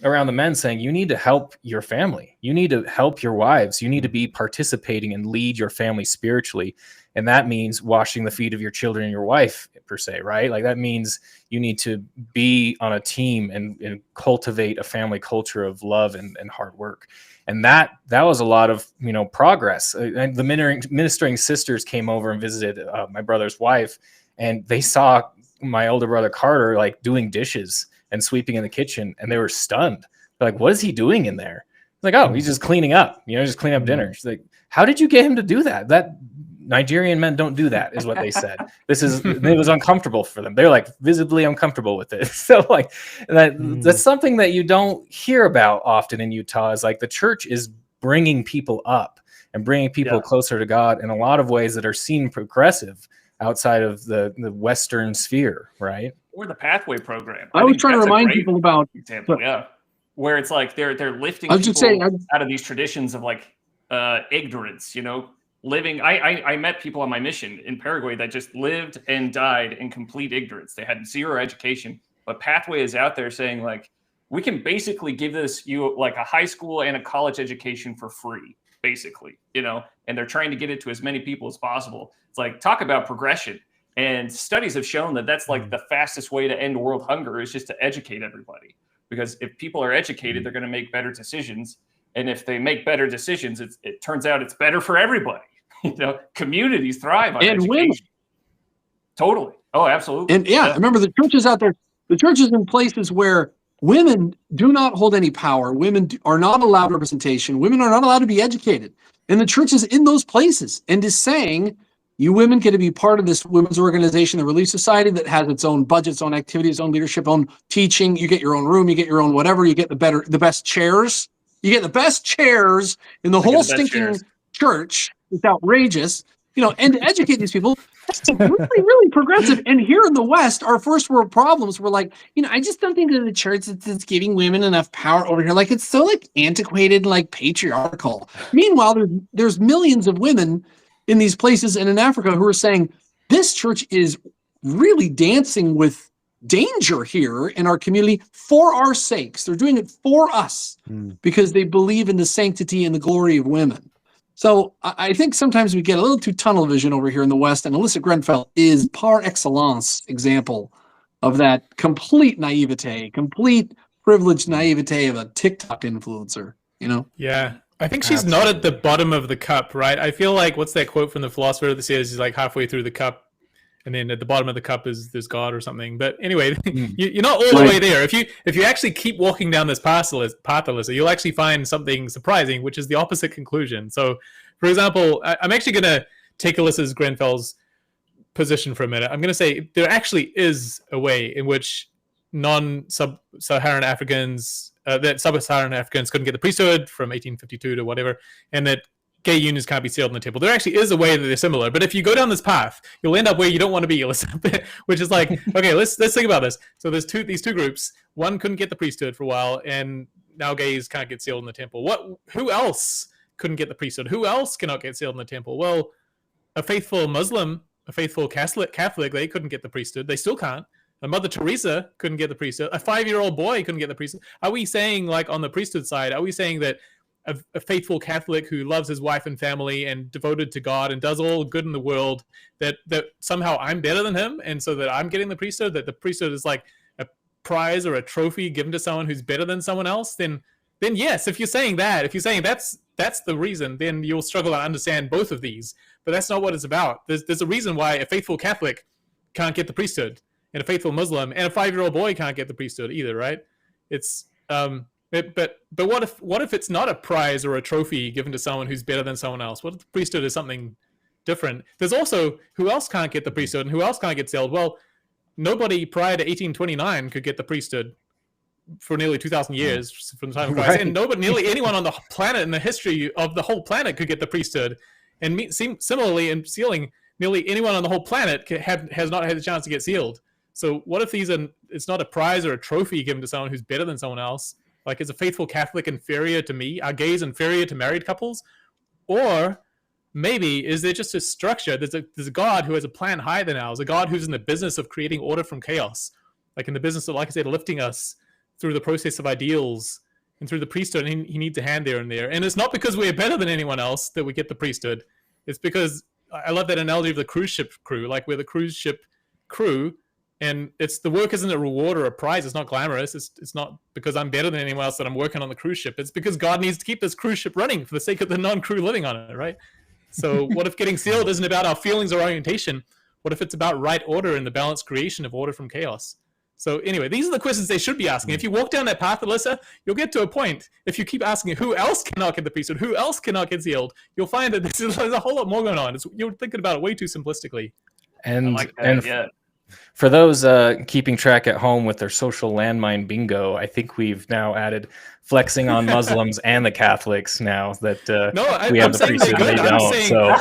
around the men saying, you need to help your family. You need to help your wives. You need to be participating and lead your family spiritually. And that means washing the feet of your children and your wife, per se, right? Like, that means you need to be on a team and cultivate a family culture of love and hard work. And that was a lot of, progress. And the ministering sisters came over and visited my brother's wife, and they saw my older brother Carter, like, doing dishes and sweeping in the kitchen, and they were stunned. They're like, what is he doing in there? Like, oh, he's just cleaning up, just cleaning up dinner. She's like, how did you get him to do that? That Nigerian men don't do that, is what they said. It was uncomfortable for them. They're like visibly uncomfortable with it. So like that's something that you don't hear about often in Utah, is like the church is bringing people up and bringing people closer to God in a lot of ways that are seen progressive outside of the Western sphere, right? Or the Pathway program. I was think trying to that's a remind great people about example, where it's like they're lifting I was just people saying, out of these traditions of like ignorance, you know, living. I met people on my mission in Paraguay that just lived and died in complete ignorance. They had zero education, but Pathway is out there saying like, we can basically give you like a high school and a college education for free, basically, you know, and they're trying to get it to as many people as possible. It's like, talk about progression. And studies have shown that that's like the fastest way to end world hunger is just to educate everybody. Because if people are educated, they're going to make better decisions. And if they make better decisions, it turns out it's better for everybody. You know, communities thrive on education. Women. Totally. Oh, absolutely. And I remember the churches out there, the churches in places where women do not hold any power. Women are not allowed representation. Women are not allowed to be educated. And the church is in those places and is saying, you women get to be part of this women's organization, the Relief Society, that has its own budget, its own activities, its own leadership, own teaching. You get your own room, you get your own whatever, you get the best chairs. You get the best chairs in the whole stinking church. It's outrageous, you know, and to educate these people, that's really, really progressive. And here in the West, our first world problems were like, you know, I just don't think that the church is giving women enough power over here. Like, it's so like antiquated, like patriarchal. Meanwhile, there's millions of women in these places and in Africa who are saying, this church is really dancing with danger here in our community for our sakes. They're doing it for us because they believe in the sanctity and the glory of women. So I think sometimes we get a little too tunnel vision over here in the West, and Alyssa Grenfell is par excellence example of that complete naivete, complete privileged naivete of a TikTok influencer, you know? Yeah. I think she's not at the bottom of the cup, right? I feel like, what's that quote from the philosopher that says he's like halfway through the cup, and then at the bottom of the cup there's God or something. But anyway, you're not all the way there. If you actually keep walking down this path, Alyssa, you'll actually find something surprising, which is the opposite conclusion. So, for example, I'm actually going to take Alyssa Grenfell's position for a minute. I'm going to say there actually is a way in which non-Sub-Saharan Africans, that Sub-Saharan Africans couldn't get the priesthood from 1852 to whatever, and that gay unions can't be sealed in the temple. There actually is a way that they're similar, but if you go down this path, you'll end up where you don't want to be, which is like, okay, let's think about this. So there's these two groups. One couldn't get the priesthood for a while, and now gays can't get sealed in the temple. Who else couldn't get the priesthood? Who else cannot get sealed in the temple? Well, a faithful Muslim, a faithful Catholic, they couldn't get the priesthood. They still can't. A Mother Teresa couldn't get the priesthood. A 5-year-old boy couldn't get the priesthood. Are we saying, like, on the priesthood side, are we saying that a faithful Catholic who loves his wife and family and devoted to God and does all good in the world, that somehow I'm better than him, and so that I'm getting the priesthood, that the priesthood is like a prize or a trophy given to someone who's better than someone else? Then yes, if you're saying that's the reason, then you'll struggle to understand both of these. But that's not what it's about. There's a reason why a faithful Catholic can't get the priesthood, and a faithful Muslim and a 5-year-old boy can't get the priesthood either, right? It's but what if it's not a prize or a trophy given to someone who's better than someone else? What if the priesthood is something different? There's also, who else can't get the priesthood and who else can't get sealed? Well, nobody prior to 1829 could get the priesthood for nearly 2,000 years from the time of Christ, right. And nearly anyone on the planet in the history of the whole planet could get the priesthood. And similarly, in sealing, nearly anyone on the whole planet has not had a chance to get sealed. So what if it's not a prize or a trophy given to someone who's better than someone else? Like, is a faithful Catholic inferior to me? Are gays inferior to married couples? Or maybe is there just a structure? There's a God who has a plan higher than ours, a God who's in the business of creating order from chaos, like in the business of, like I said, lifting us through the process of ideals and through the priesthood. And he needs a hand there and there. And it's not because we're better than anyone else that we get the priesthood. It's because, I love that analogy of the cruise ship crew, like we're the cruise ship crew. And it's the work isn't a reward or a prize. It's not glamorous. It's not because I'm better than anyone else that I'm working on the cruise ship. It's because God needs to keep this cruise ship running for the sake of the non-crew living on it, right? So what if getting sealed isn't about our feelings or orientation? What if it's about right order and the balanced creation of order from chaos? So anyway, these are the questions they should be asking. If you walk down that path, Alyssa, you'll get to a point. If you keep asking who else cannot get the priesthood, who else cannot get sealed, you'll find that there's a whole lot more going on. You're thinking about it way too simplistically. And I like that, yeah. For those keeping track at home with their social landmine bingo, I think we've now added flexing on Muslims and the Catholics now that No, we have I'm the saying they're priesthood and good. they I'm don't. saying, So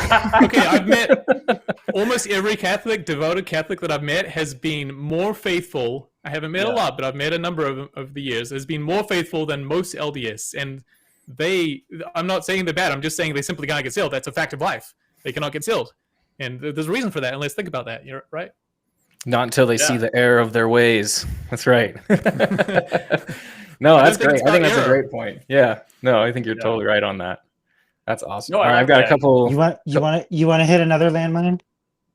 okay, I've met almost every Catholic, devoted Catholic that I've met has been more faithful. I haven't met a lot, but I've met a number of the years. Has been more faithful than most LDS, and I'm not saying they're bad. I'm just saying they simply cannot get sealed. That's a fact of life. They cannot get sealed, and there's a reason for that. And let's think about that. You're right. not until they see the error of their ways. That's right. No, that's great. I think that's a great point. Yeah. No, I think you're totally right on that. That's awesome. No, All right, I've got a couple. You want to hit another landmine?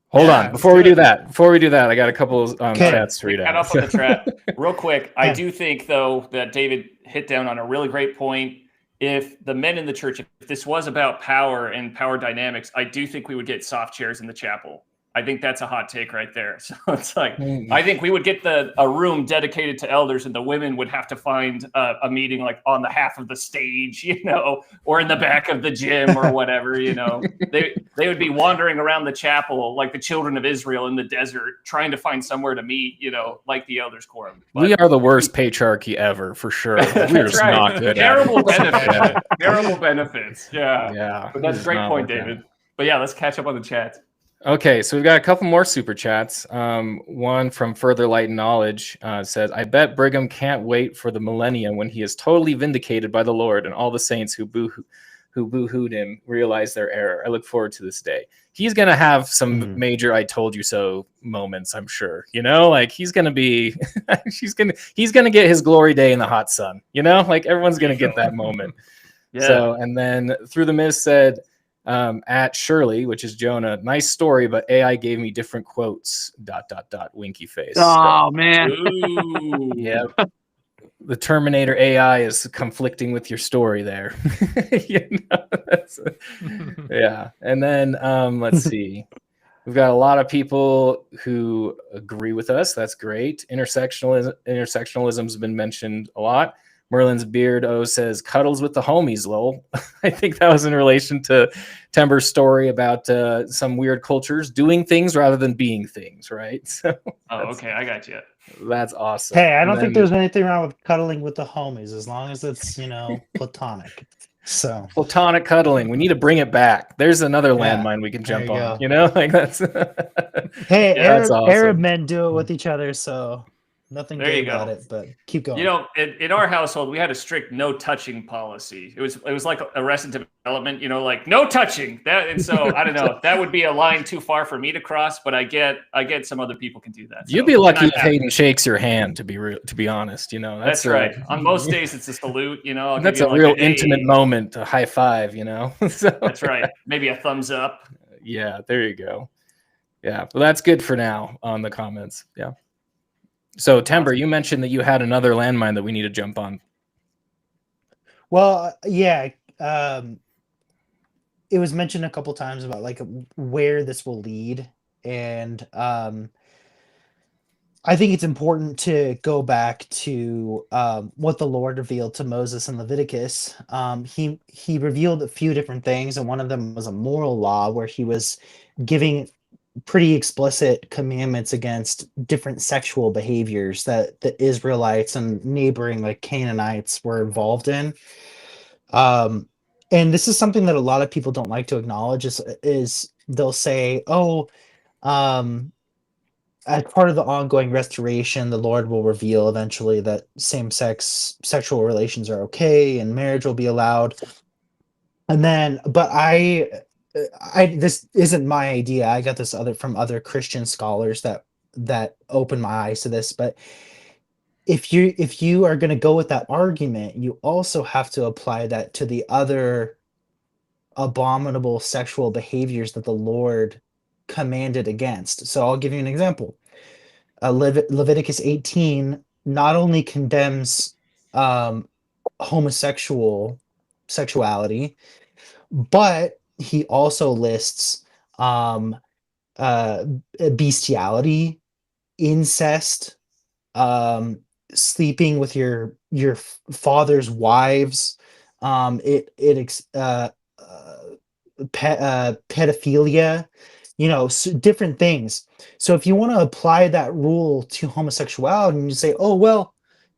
Hold on. Before we do that, I got a couple chats to read out. Cut off on the chat. Real quick, I do think, though, that David hit down on a really great point. If the men in the church, if this was about power and power dynamics, I do think we would get soft chairs in the chapel. I think that's a hot take right there. So it's like, I think we would get a room dedicated to elders, and the women would have to find a meeting like on the half of the stage, you know, or in the back of the gym or whatever, you know. They would be wandering around the chapel like the children of Israel in the desert, trying to find somewhere to meet, you know, like the elders' quorum. But we are the worst patriarchy ever, for sure. We're just not good. Terrible benefits. Terrible benefits. Yeah. Yeah. But that's a great point, David. But yeah, let's catch up on the chat. Okay, so we've got a couple more super chats. One from Further Light and Knowledge says, I bet Brigham can't wait for the millennium when he is totally vindicated by the Lord and all the saints who boo-hooed him realize their error. I look forward to this day. He's going to have some major I told you so moments, I'm sure. You know, like he's going to be, he's going to get his glory day in the hot sun. You know, like everyone's going to get that moment. Yeah. So, and then Through the Mist said, at Shirley, which is Jonah, nice story, but AI gave me different quotes. ... Winky face. Oh, man. Yeah. The Terminator AI is conflicting with your story there. You know, yeah. And then let's see. We've got a lot of people who agree with us. That's great. Intersectionalism has been mentioned a lot. Merlin's Beardo says, cuddles with the homies, lol. I think that was in relation to Timber's story about some weird cultures doing things rather than being things, right? So okay, I got you. That's awesome. Hey, I don't think there's anything wrong with cuddling with the homies as long as it's, you know, platonic. So platonic cuddling. We need to bring it back. There's another landmine we can jump on. Go. You know, like that's hey, that's awesome. Arab men do it with each other, so nothing there good about it, but keep going. You know, in our household, we had a strict no touching policy. It was like Arrested Development, you know, like no touching. That, and so I don't know, that would be a line too far for me to cross. But I get some other people can do that. You'd be lucky if Hayden shakes your hand. To be honest, you know, that's right. On most days, it's a salute. You know, that's a real intimate moment. A high five. You know, so. That's right. Maybe a thumbs up. Yeah, there you go. Yeah, well, that's good for now on the comments. Yeah. So, Timber, you mentioned that you had another landmine that we need to jump on. Well, yeah. It was mentioned a couple times about like where this will lead. And I think it's important to go back to what the Lord revealed to Moses in Leviticus. He revealed a few different things, and one of them was a moral law where he was giving pretty explicit commandments against different sexual behaviors that the Israelites and neighboring like Canaanites were involved in. And this is something that a lot of people don't like to acknowledge is they'll say, as part of the ongoing restoration, the Lord will reveal eventually that same-sex sexual relations are okay and marriage will be allowed. And then, but this isn't my idea. I got this from other Christian scholars that opened my eyes to this. But if you are going to go with that argument, you also have to apply that to the other abominable sexual behaviors that the Lord commanded against. So I'll give you an example. Leviticus 18 not only condemns homosexual sexuality, but he also lists bestiality, incest, sleeping with your father's wives, pedophilia, different things. So if you want to apply that rule to homosexuality and you say, oh, well,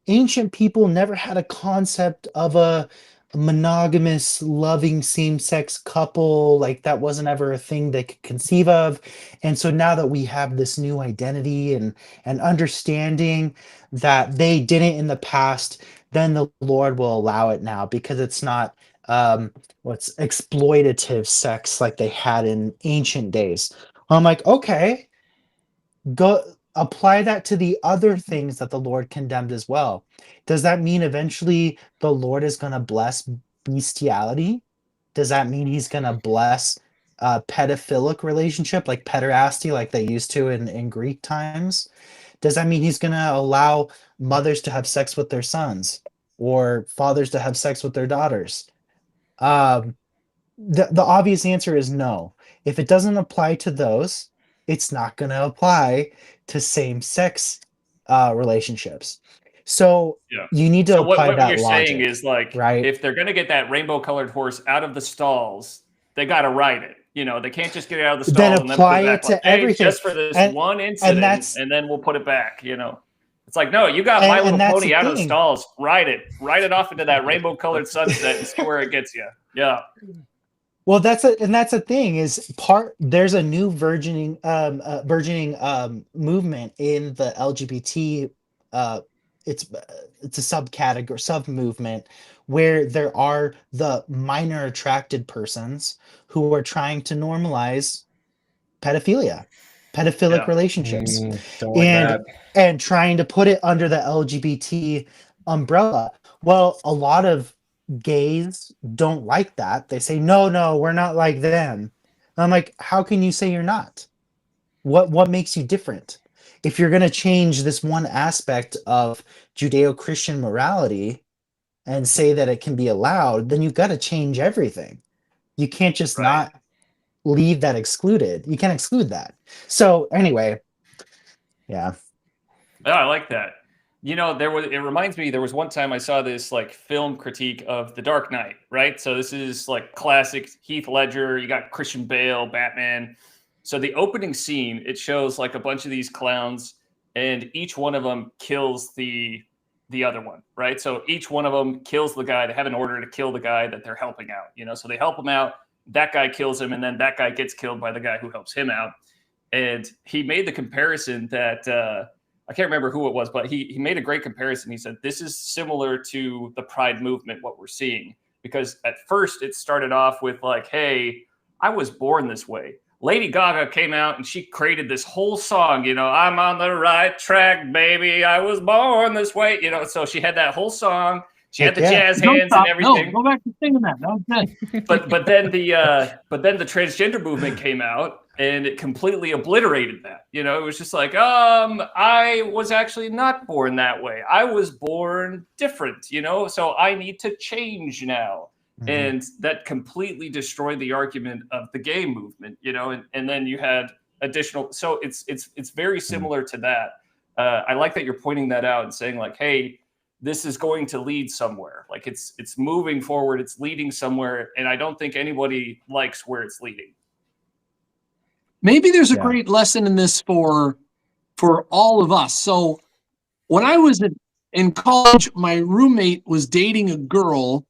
ancient people never had a concept of a monogamous, loving same-sex couple, like that wasn't ever a thing they could conceive of. And so now that we have this new identity and understanding that they didn't in the past, then the Lord will allow it now because it's not what's exploitative sex like they had in ancient days. I'm like, okay, go apply that to the other things that the Lord condemned as well. Does that mean eventually the Lord is going to bless bestiality? Does that mean he's going to bless pedophilic relationship like pederasty like they used to in Greek times? Does that mean he's going to allow mothers to have sex with their sons or fathers to have sex with their daughters? The obvious answer is no. If it doesn't apply to those, it's not going to apply to same-sex relationships. So you need to apply what that you're logic, saying is like, right? if they're going to get that rainbow-colored horse out of the stalls, they got to ride it. They can't just get it out of the stall Then and then apply put it back it to like, hey, everything. just for this one incident, and then we'll put it back. It's like, no, you got My Little Pony out of the stalls. Ride it off into that rainbow-colored sunset and see where it gets you. Yeah. Well, that's a thing is there's a new burgeoning movement in the LGBT it's a sub movement where there are the minor attracted persons who are trying to normalize pedophilic relationships and trying to put it under the LGBT umbrella. Well, a lot of gays don't like that. They say, no, we're not like them. And I'm like, how can you say you're not? What makes you different? If you're going to change this one aspect of Judeo-Christian morality and say that it can be allowed, then you've got to change everything. You can't just not leave that excluded. You can't exclude that. So anyway, yeah. Oh, I like that. It reminds me, there was one time I saw this like film critique of The Dark Knight, right? So this is like classic Heath Ledger, you got Christian Bale, Batman. So the opening scene, it shows like a bunch of these clowns and each one of them kills the other one, right? So each one of them kills the guy. They have an order to kill the guy that they're helping out, so they help him out. That guy kills him, and then that guy gets killed by the guy who helps him out. And he made the comparison that I can't remember who it was, but he made a great comparison. He said, this is similar to the Pride movement, what we're seeing. Because at first it started off with like, hey, I was born this way. Lady Gaga came out and she created this whole song, I'm on the right track, baby. I was born this way. So she had that whole song. She had the jazz hands and everything. No, go back to singing that. That was good. but then the transgender movement came out and it completely obliterated that. It was just like, I was actually not born that way. I was born different, so I need to change now. Mm-hmm. And that completely destroyed the argument of the gay movement, and then you had additional. So it's very similar to that. I like that you're pointing that out and saying like, hey, this is going to lead somewhere. Like it's moving forward. It's leading somewhere. And I don't think anybody likes where it's leading. Maybe there's a great lesson in this for all of us. So when I was in college, my roommate was dating a girl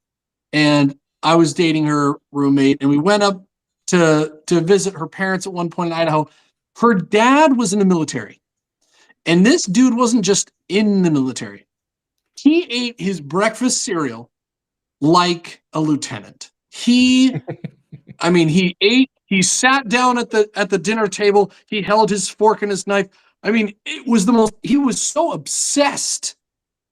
and I was dating her roommate, and we went up to visit her parents at one point in Idaho. Her dad was in the military, and this dude wasn't just in the military. He ate his breakfast cereal like a lieutenant. He sat down at the dinner table. He held his fork and his knife. It was he was so obsessed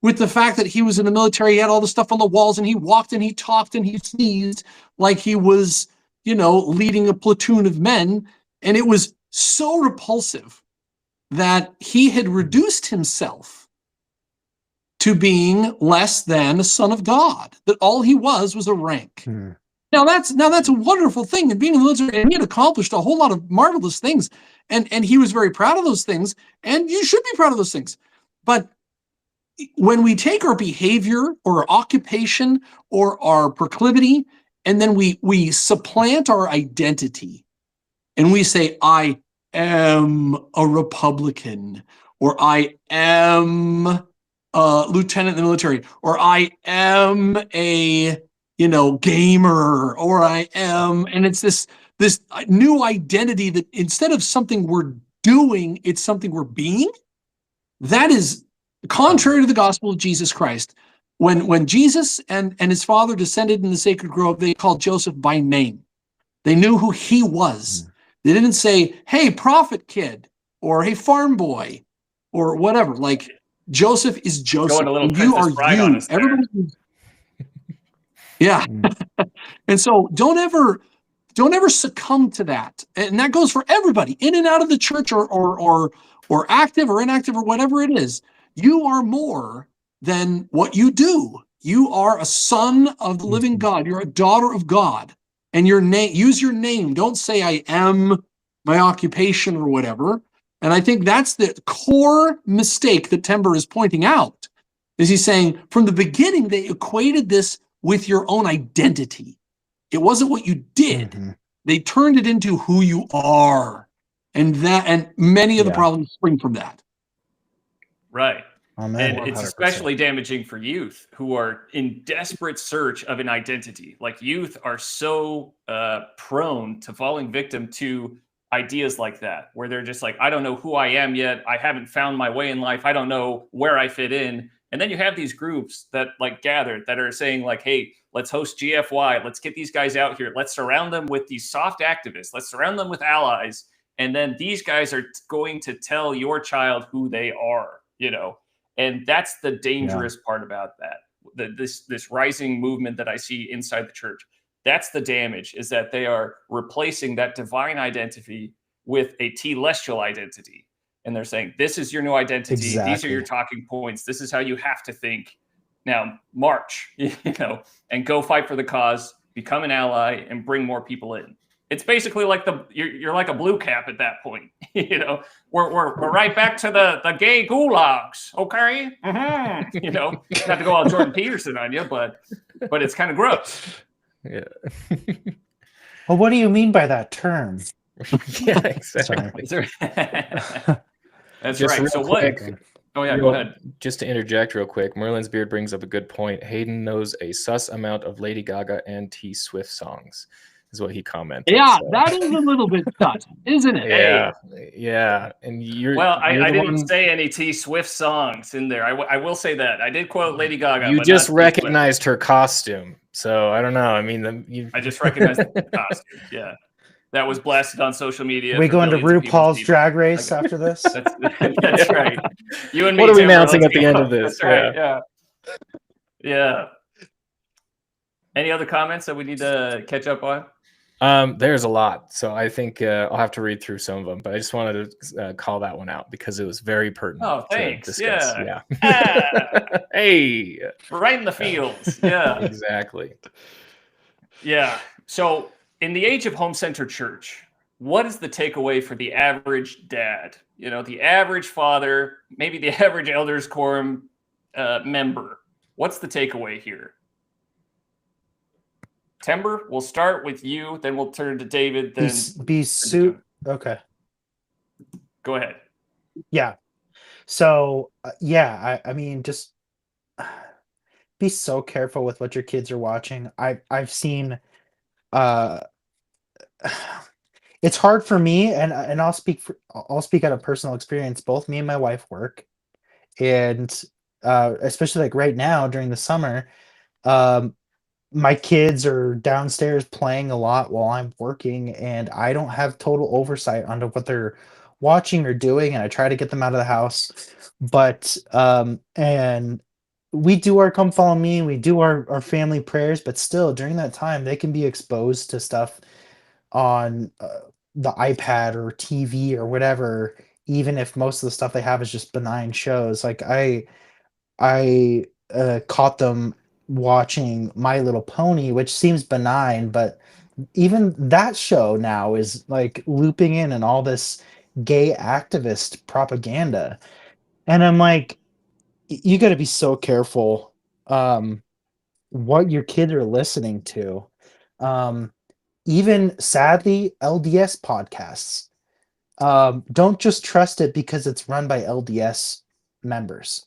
with the fact that he was in the military. He had all the stuff on the walls, and he walked and he talked and he sneezed like he was, leading a platoon of men. And it was so repulsive that he had reduced himself to being less than a son of God, that all he was a rank. Hmm. Now that's a wonderful thing. And being in the military, and he had accomplished a whole lot of marvelous things. And he was very proud of those things. And you should be proud of those things. But when we take our behavior or our occupation or our proclivity, and then we supplant our identity and we say, I am a Republican, or I am a lieutenant in the military, or I am a, gamer, or I am, and it's this new identity that instead of something we're doing, it's something we're being. That is contrary to the gospel of Jesus Christ. When Jesus and his father descended in the sacred grove, they called Joseph by name. They knew who he was. They didn't say, hey, prophet kid, or hey, farm boy, or whatever. Like, Joseph is Joseph. Going a little And you are Princess Bride on you. us there. Everybody. Yeah. And so don't ever succumb to that. And that goes for everybody in and out of the church, or active or inactive or whatever it is. You are more than what you do. You are a son of the living God. You're a daughter of God. And your name, use your name. Don't say I am my occupation or whatever. And I think that's the core mistake that Timber is pointing out. Is he's saying from the beginning they equated this with your own identity. It wasn't what you did. They turned it into who you are. And many of the problems spring from that. Right. Amen. And it's 100%. especially damaging for youth who are in desperate search of an identity. Like, youth are so prone to falling victim to ideas like that, where they're just like, I don't know who I am yet. I haven't found my way in life. I don't know where I fit in. And then you have these groups that like gather that are saying like, hey, let's host GFY. Let's get these guys out here. Let's surround them with these soft activists. Let's surround them with allies. And then these guys are going to tell your child who they are, And that's the dangerous part about that. This rising movement that I see inside the church. That's the damage, is that they are replacing that divine identity with a telestial identity. And they're saying, this is your new identity. Exactly. These are your talking points. This is how you have to think. Now march, and go fight for the cause, become an ally, and bring more people in. It's basically like you're like a blue cap at that point. We're right back to the gay gulags. Okay. Not to go all Jordan Peterson on you, but it's kind of gross. Yeah. Well, what do you mean by that term? Yeah, exactly. That's Just right. So quick, what? Oh yeah, go ahead. Just to interject real quick, Merlin's Beard brings up a good point. Hayden knows a sus amount of Lady Gaga and T Swift songs, is what he commented. Yeah, so. that is a little bit sus, isn't it? Yeah. And I didn't say any T Swift songs in there. I will say that I did quote Lady Gaga. You but just not T. recognized her costume, so I don't know. I mean, I just recognized the costume. Yeah. That was blasted on social media. We go into RuPaul's Drag Race after this? That's right. You and me. What are we Timber, announcing let's at the go. end of this? That's right. Yeah. Any other comments that we need to catch up on? There's a lot, so I think I'll have to read through some of them. But I just wanted to call that one out because it was very pertinent. Oh, thanks. To discuss. Yeah. Hey, right in the fields. Yeah. Exactly. Yeah. So, in the age of home-centered church, what is the takeaway for the average dad? The average father, maybe the average elders quorum member. What's the takeaway here? Timber, we'll start with you, then we'll turn to David. Then Okay. Go ahead. Yeah. So I mean, just be so careful with what your kids are watching. I've seen. It's hard for me, and I'll speak out of personal experience. Both me and my wife work, and especially like right now during the summer, my kids are downstairs playing a lot while I'm working, and I don't have total oversight onto what they're watching or doing, and I try to get them out of the house. But and we do our come follow me, we do our family prayers, but still during that time they can be exposed to stuff on the iPad or TV or whatever, even if most of the stuff they have is just benign shows. Like I caught them watching My Little Pony, which seems benign, but even that show now is like looping in and all this gay activist propaganda. And I'm like, you got to be so careful what your kids are listening to. even sadly LDS podcasts. Don't just trust it because it's run by LDS members.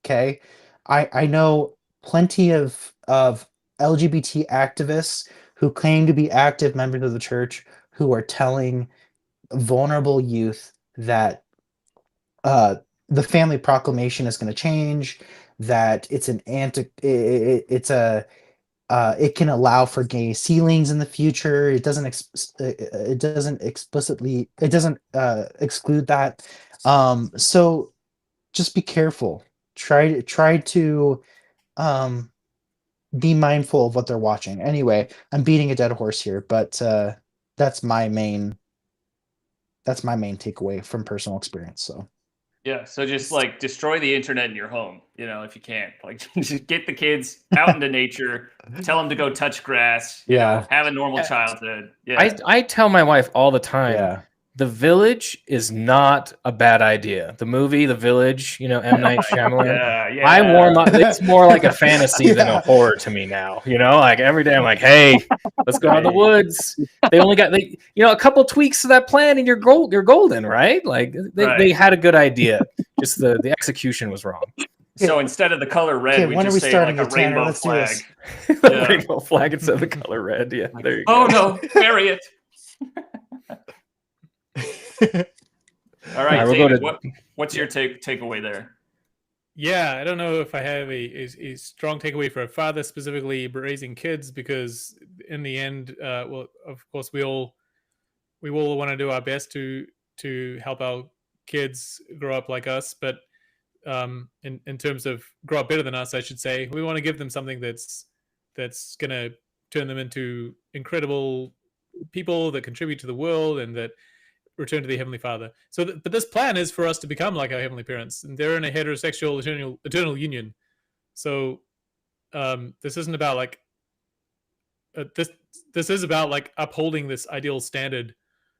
Okay, I know plenty of LGBT activists who claim to be active members of the church who are telling vulnerable youth that the family proclamation is going to change, that it's an it's a it can allow for gay sealings in the future. It doesn't exclude that. So just be careful. Try to be mindful of what they're watching. Anyway, I'm beating a dead horse here, but that's my main takeaway from personal experience. So yeah, so just like destroy the internet in your home, if you can. Like just get the kids out into nature, tell them to go touch grass, have a normal childhood. Yeah. I tell my wife all the time, yeah. The Village is not a bad idea. The movie, The Village, M. Night Shyamalan. Yeah. I warm up. It's more like a fantasy than a horror to me now. Like every day I'm like, hey, let's go out in the woods. They only got a couple tweaks to that plan and you're golden, right? Like they had a good idea. Just the execution was wrong. So instead of the color red, we just say like a rainbow flag. The rainbow flag instead of the color red. Yeah, there you go. Oh no, bury it. All right, David, what's your takeaway there? Yeah, I don't know if I have a strong takeaway for a father specifically raising kids, because in the end, well, of course, we all want to do our best to help our kids grow up like us, but in terms of grow up better than us, I should say, we want to give them something that's going to turn them into incredible people that contribute to the world and that return to the Heavenly Father. So, but this plan is for us to become like our heavenly parents, and they're in a heterosexual eternal union. So, this isn't about like this is about like upholding this ideal standard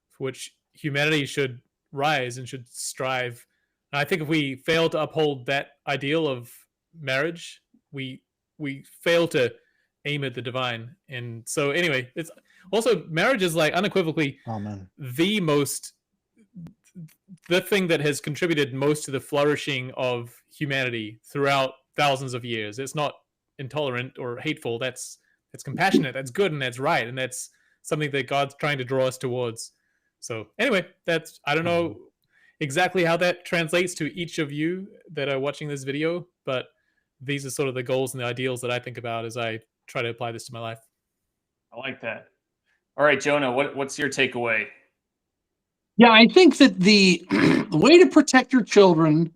for which humanity should rise and should strive. And I think if we fail to uphold that ideal of marriage, we fail to aim at the divine. And so, anyway, it's also marriage is like unequivocally the thing that has contributed most to the flourishing of humanity throughout thousands of years. It's not intolerant or hateful. That's compassionate. That's good, and that's right, and that's something that God's trying to draw us towards. So anyway, I don't know exactly how that translates to each of you that are watching this video, but these are sort of the goals and the ideals that I think about as I try to apply this to my life. I like that. All right, Jonah, what's your takeaway? Yeah, I think that the way to protect your children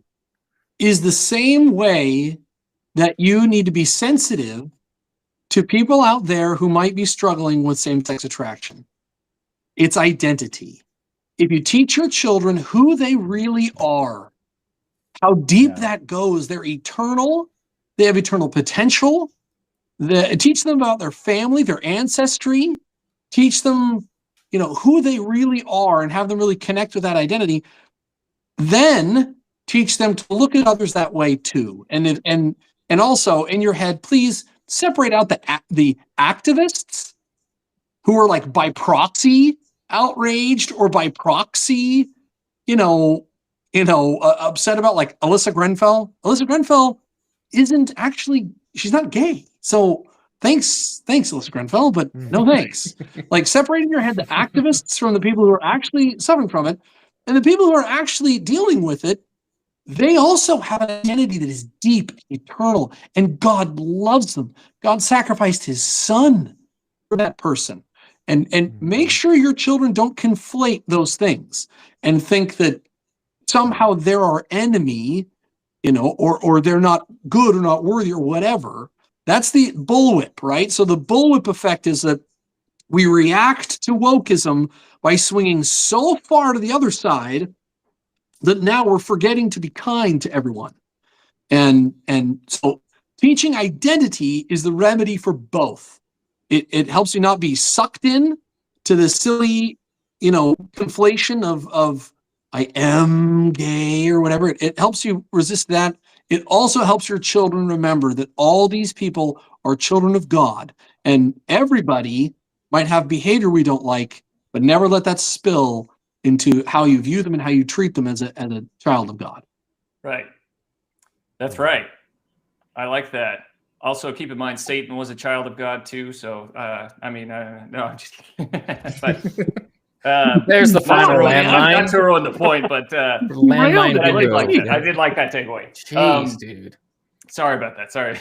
is the same way that you need to be sensitive to people out there who might be struggling with same-sex attraction. It's identity. If you teach your children who they really are, how deep that goes, they're eternal, they have eternal potential, teach them about their family, their ancestry, teach them, who they really are and have them really connect with that identity, then teach them to look at others that way too. And also in your head, please separate out the activists who are like by proxy outraged or by proxy, upset about like Alyssa Grenfell. Alyssa Grenfell isn't actually, she's not gay. So thanks, Alyssa Grenfell, but no thanks. Like separating your head the activists from the people who are actually suffering from it, and the people who are actually dealing with it, they also have an identity that is deep, eternal, and God loves them. God sacrificed his son for that person. And make sure your children don't conflate those things and think that somehow they're our enemy, or they're not good or not worthy or whatever. That's the bullwhip, right? So the bullwhip effect is that we react to wokeism by swinging so far to the other side that now we're forgetting to be kind to everyone. And so teaching identity is the remedy for both. It helps you not be sucked in to the silly, conflation of I am gay or whatever. It helps you resist that. It also helps your children remember that all these people are children of God, and everybody might have behavior we don't like, but never let that spill into how you view them and how you treat them as a child of God. Right. That's right. I like that. Also, keep in mind, Satan was a child of God too. So, no, I'm just kidding. But there's the final landmine. Not to ruin the point, but landmine. I did like that takeaway. Jeez, dude. Sorry about that. Sorry,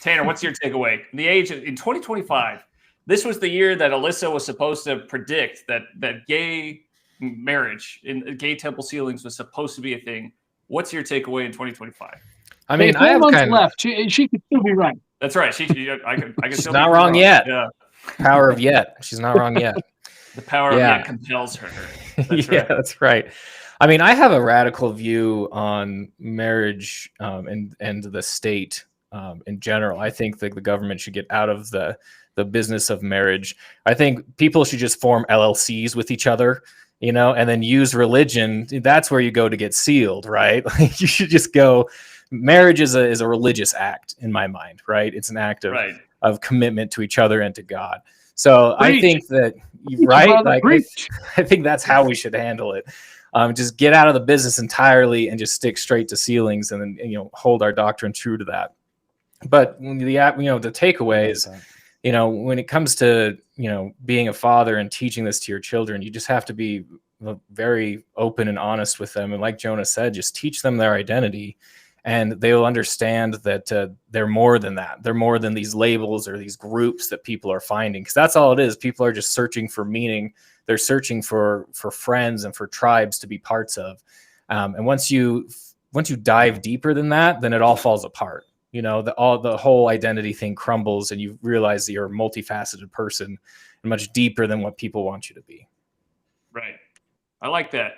Tanner. What's your takeaway? In 2025, this was the year that Alyssa was supposed to predict that gay marriage in gay temple sealings was supposed to be a thing. What's your takeaway in 2025? I mean, I have months left. She could still be right. That's right. I can She's still not be wrong yet. Yeah. Power of yet. She's not wrong yet. The power of yet compels her. That's right. That's right. I mean, I have a radical view on marriage and the state in general. I think that the government should get out of the business of marriage. I think people should just form LLCs with each other, and then use religion. That's where you go to get sealed, right? Like you should just go. Marriage is a religious act in my mind, right? It's an act of commitment to each other and to God. So I think that, right? Like I think that's how we should handle it. Just get out of the business entirely and just stick straight to sealings, and then hold our doctrine true to that. But the takeaway is, when it comes to being a father and teaching this to your children, you just have to be very open and honest with them. And like Jonah said, just teach them their identity. And they'll understand that they're more than that. They're more than these labels or these groups that people are finding. Because that's all it is. People are just searching for meaning. They're searching for friends and for tribes to be parts of. And once you dive deeper than that, then it all falls apart. The whole identity thing crumbles, and you realize that you're a multifaceted person and much deeper than what people want you to be. Right. I like that.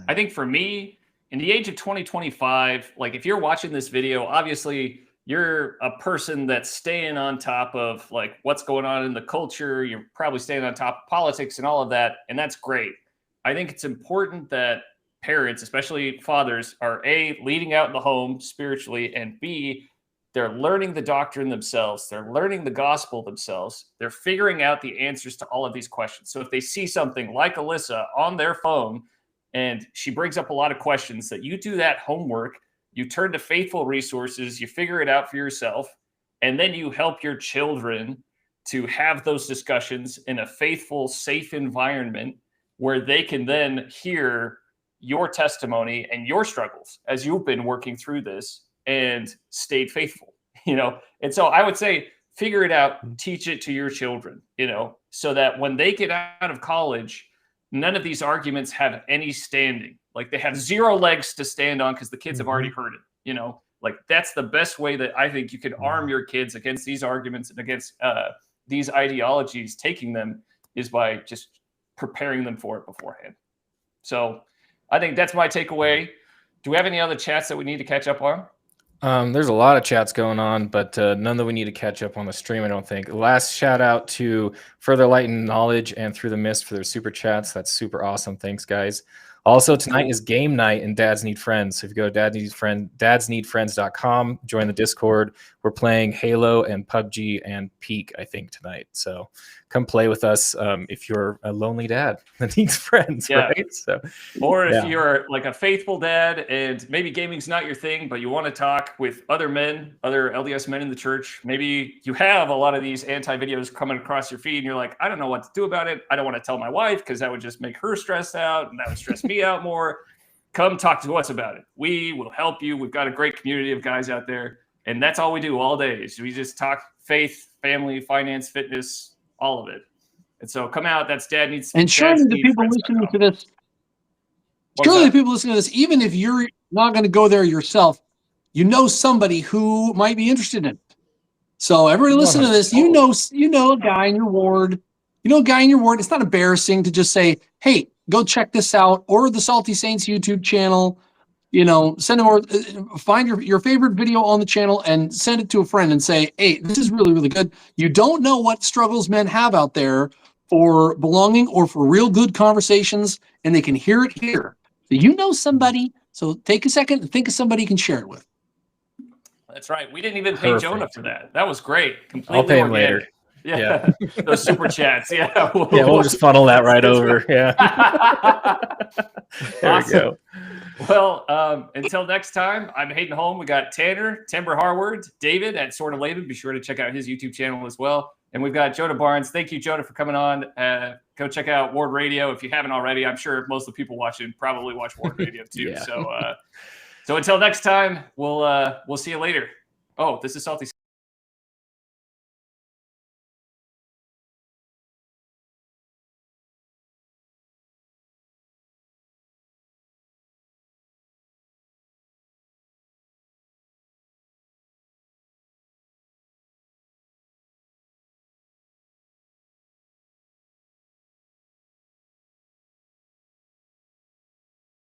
I think for me, in the age of 2025, like if you're watching this video, obviously you're a person that's staying on top of like what's going on in the culture. You're probably staying on top of politics and all of that. And that's great. I think it's important that parents, especially fathers, are A, leading out in the home spiritually, and B, they're learning the doctrine themselves. They're learning the gospel themselves. They're figuring out the answers to all of these questions. So if they see something like Alyssa on their phone, and she brings up a lot of questions, that you do that homework, you turn to faithful resources, you figure it out for yourself, and then you help your children to have those discussions in a faithful, safe environment where they can then hear your testimony and your struggles as you've been working through this and stayed faithful, And so I would say, figure it out, teach it to your children, so that when they get out of college, none of these arguments have any standing. Like they have zero legs to stand on because the kids have already heard it, Like that's the best way that I think you can arm your kids against these arguments and against these ideologies, taking them, is by just preparing them for it beforehand. So I think that's my takeaway. Do we have any other chats that we need to catch up on? There's a lot of chats going on, but none that we need to catch up on the stream, I don't think. Last shout out to Further Light and Knowledge and Through the Mist for their super chats. That's super awesome. Thanks, guys. Also, tonight is game night in Dads Need Friends. So if you go to dadsneedfriends.com, join the Discord. We're playing Halo and PUBG and Peak, I think, tonight. So come play with us if you're a lonely dad that needs friends, right? So, or if you're like a faithful dad and maybe gaming's not your thing, but you want to talk with other men, other LDS men in the church. Maybe you have a lot of these anti-videos coming across your feed and you're like, I don't know what to do about it. I don't want to tell my wife because that would just make her stressed out and that would stress me out more. Come talk to us about it. We will help you. We've got a great community of guys out there. And that's all we do all day is we just talk faith, family, finance, fitness, all of it. And so come out. That's Dad Needs. And surely the people listening to this, even if you're not going to go there yourself, you know somebody who might be interested in it. So everybody listen to this. You know a guy in your ward. It's not embarrassing to just say, hey, go check this out, or the Salty Saints YouTube channel. Send them, or find your favorite video on the channel and send it to a friend and say, hey, this is really, really good. You don't know what struggles men have out there for belonging or for real good conversations, and they can hear it here. So you know somebody, so take a second and think of somebody you can share it with. That's right. We didn't even pay Jonah for that. That was great. Completely I'll pay him organic. later. Yeah. Those super chats. Yeah. We'll just funnel that right over. Yeah. There Awesome. we go. Well, until next time, I'm Hayden Holm. We got Tanner, Timber Harward, David at Sword of Laban. Be sure to check out his YouTube channel as well. And we've got Jonah Barnes. Thank you, Jonah, for coming on. Go check out Ward Radio if you haven't already. I'm sure most of the people watching probably watch Ward Radio too. Yeah. So until next time, we'll see you later. Oh, this is Salty.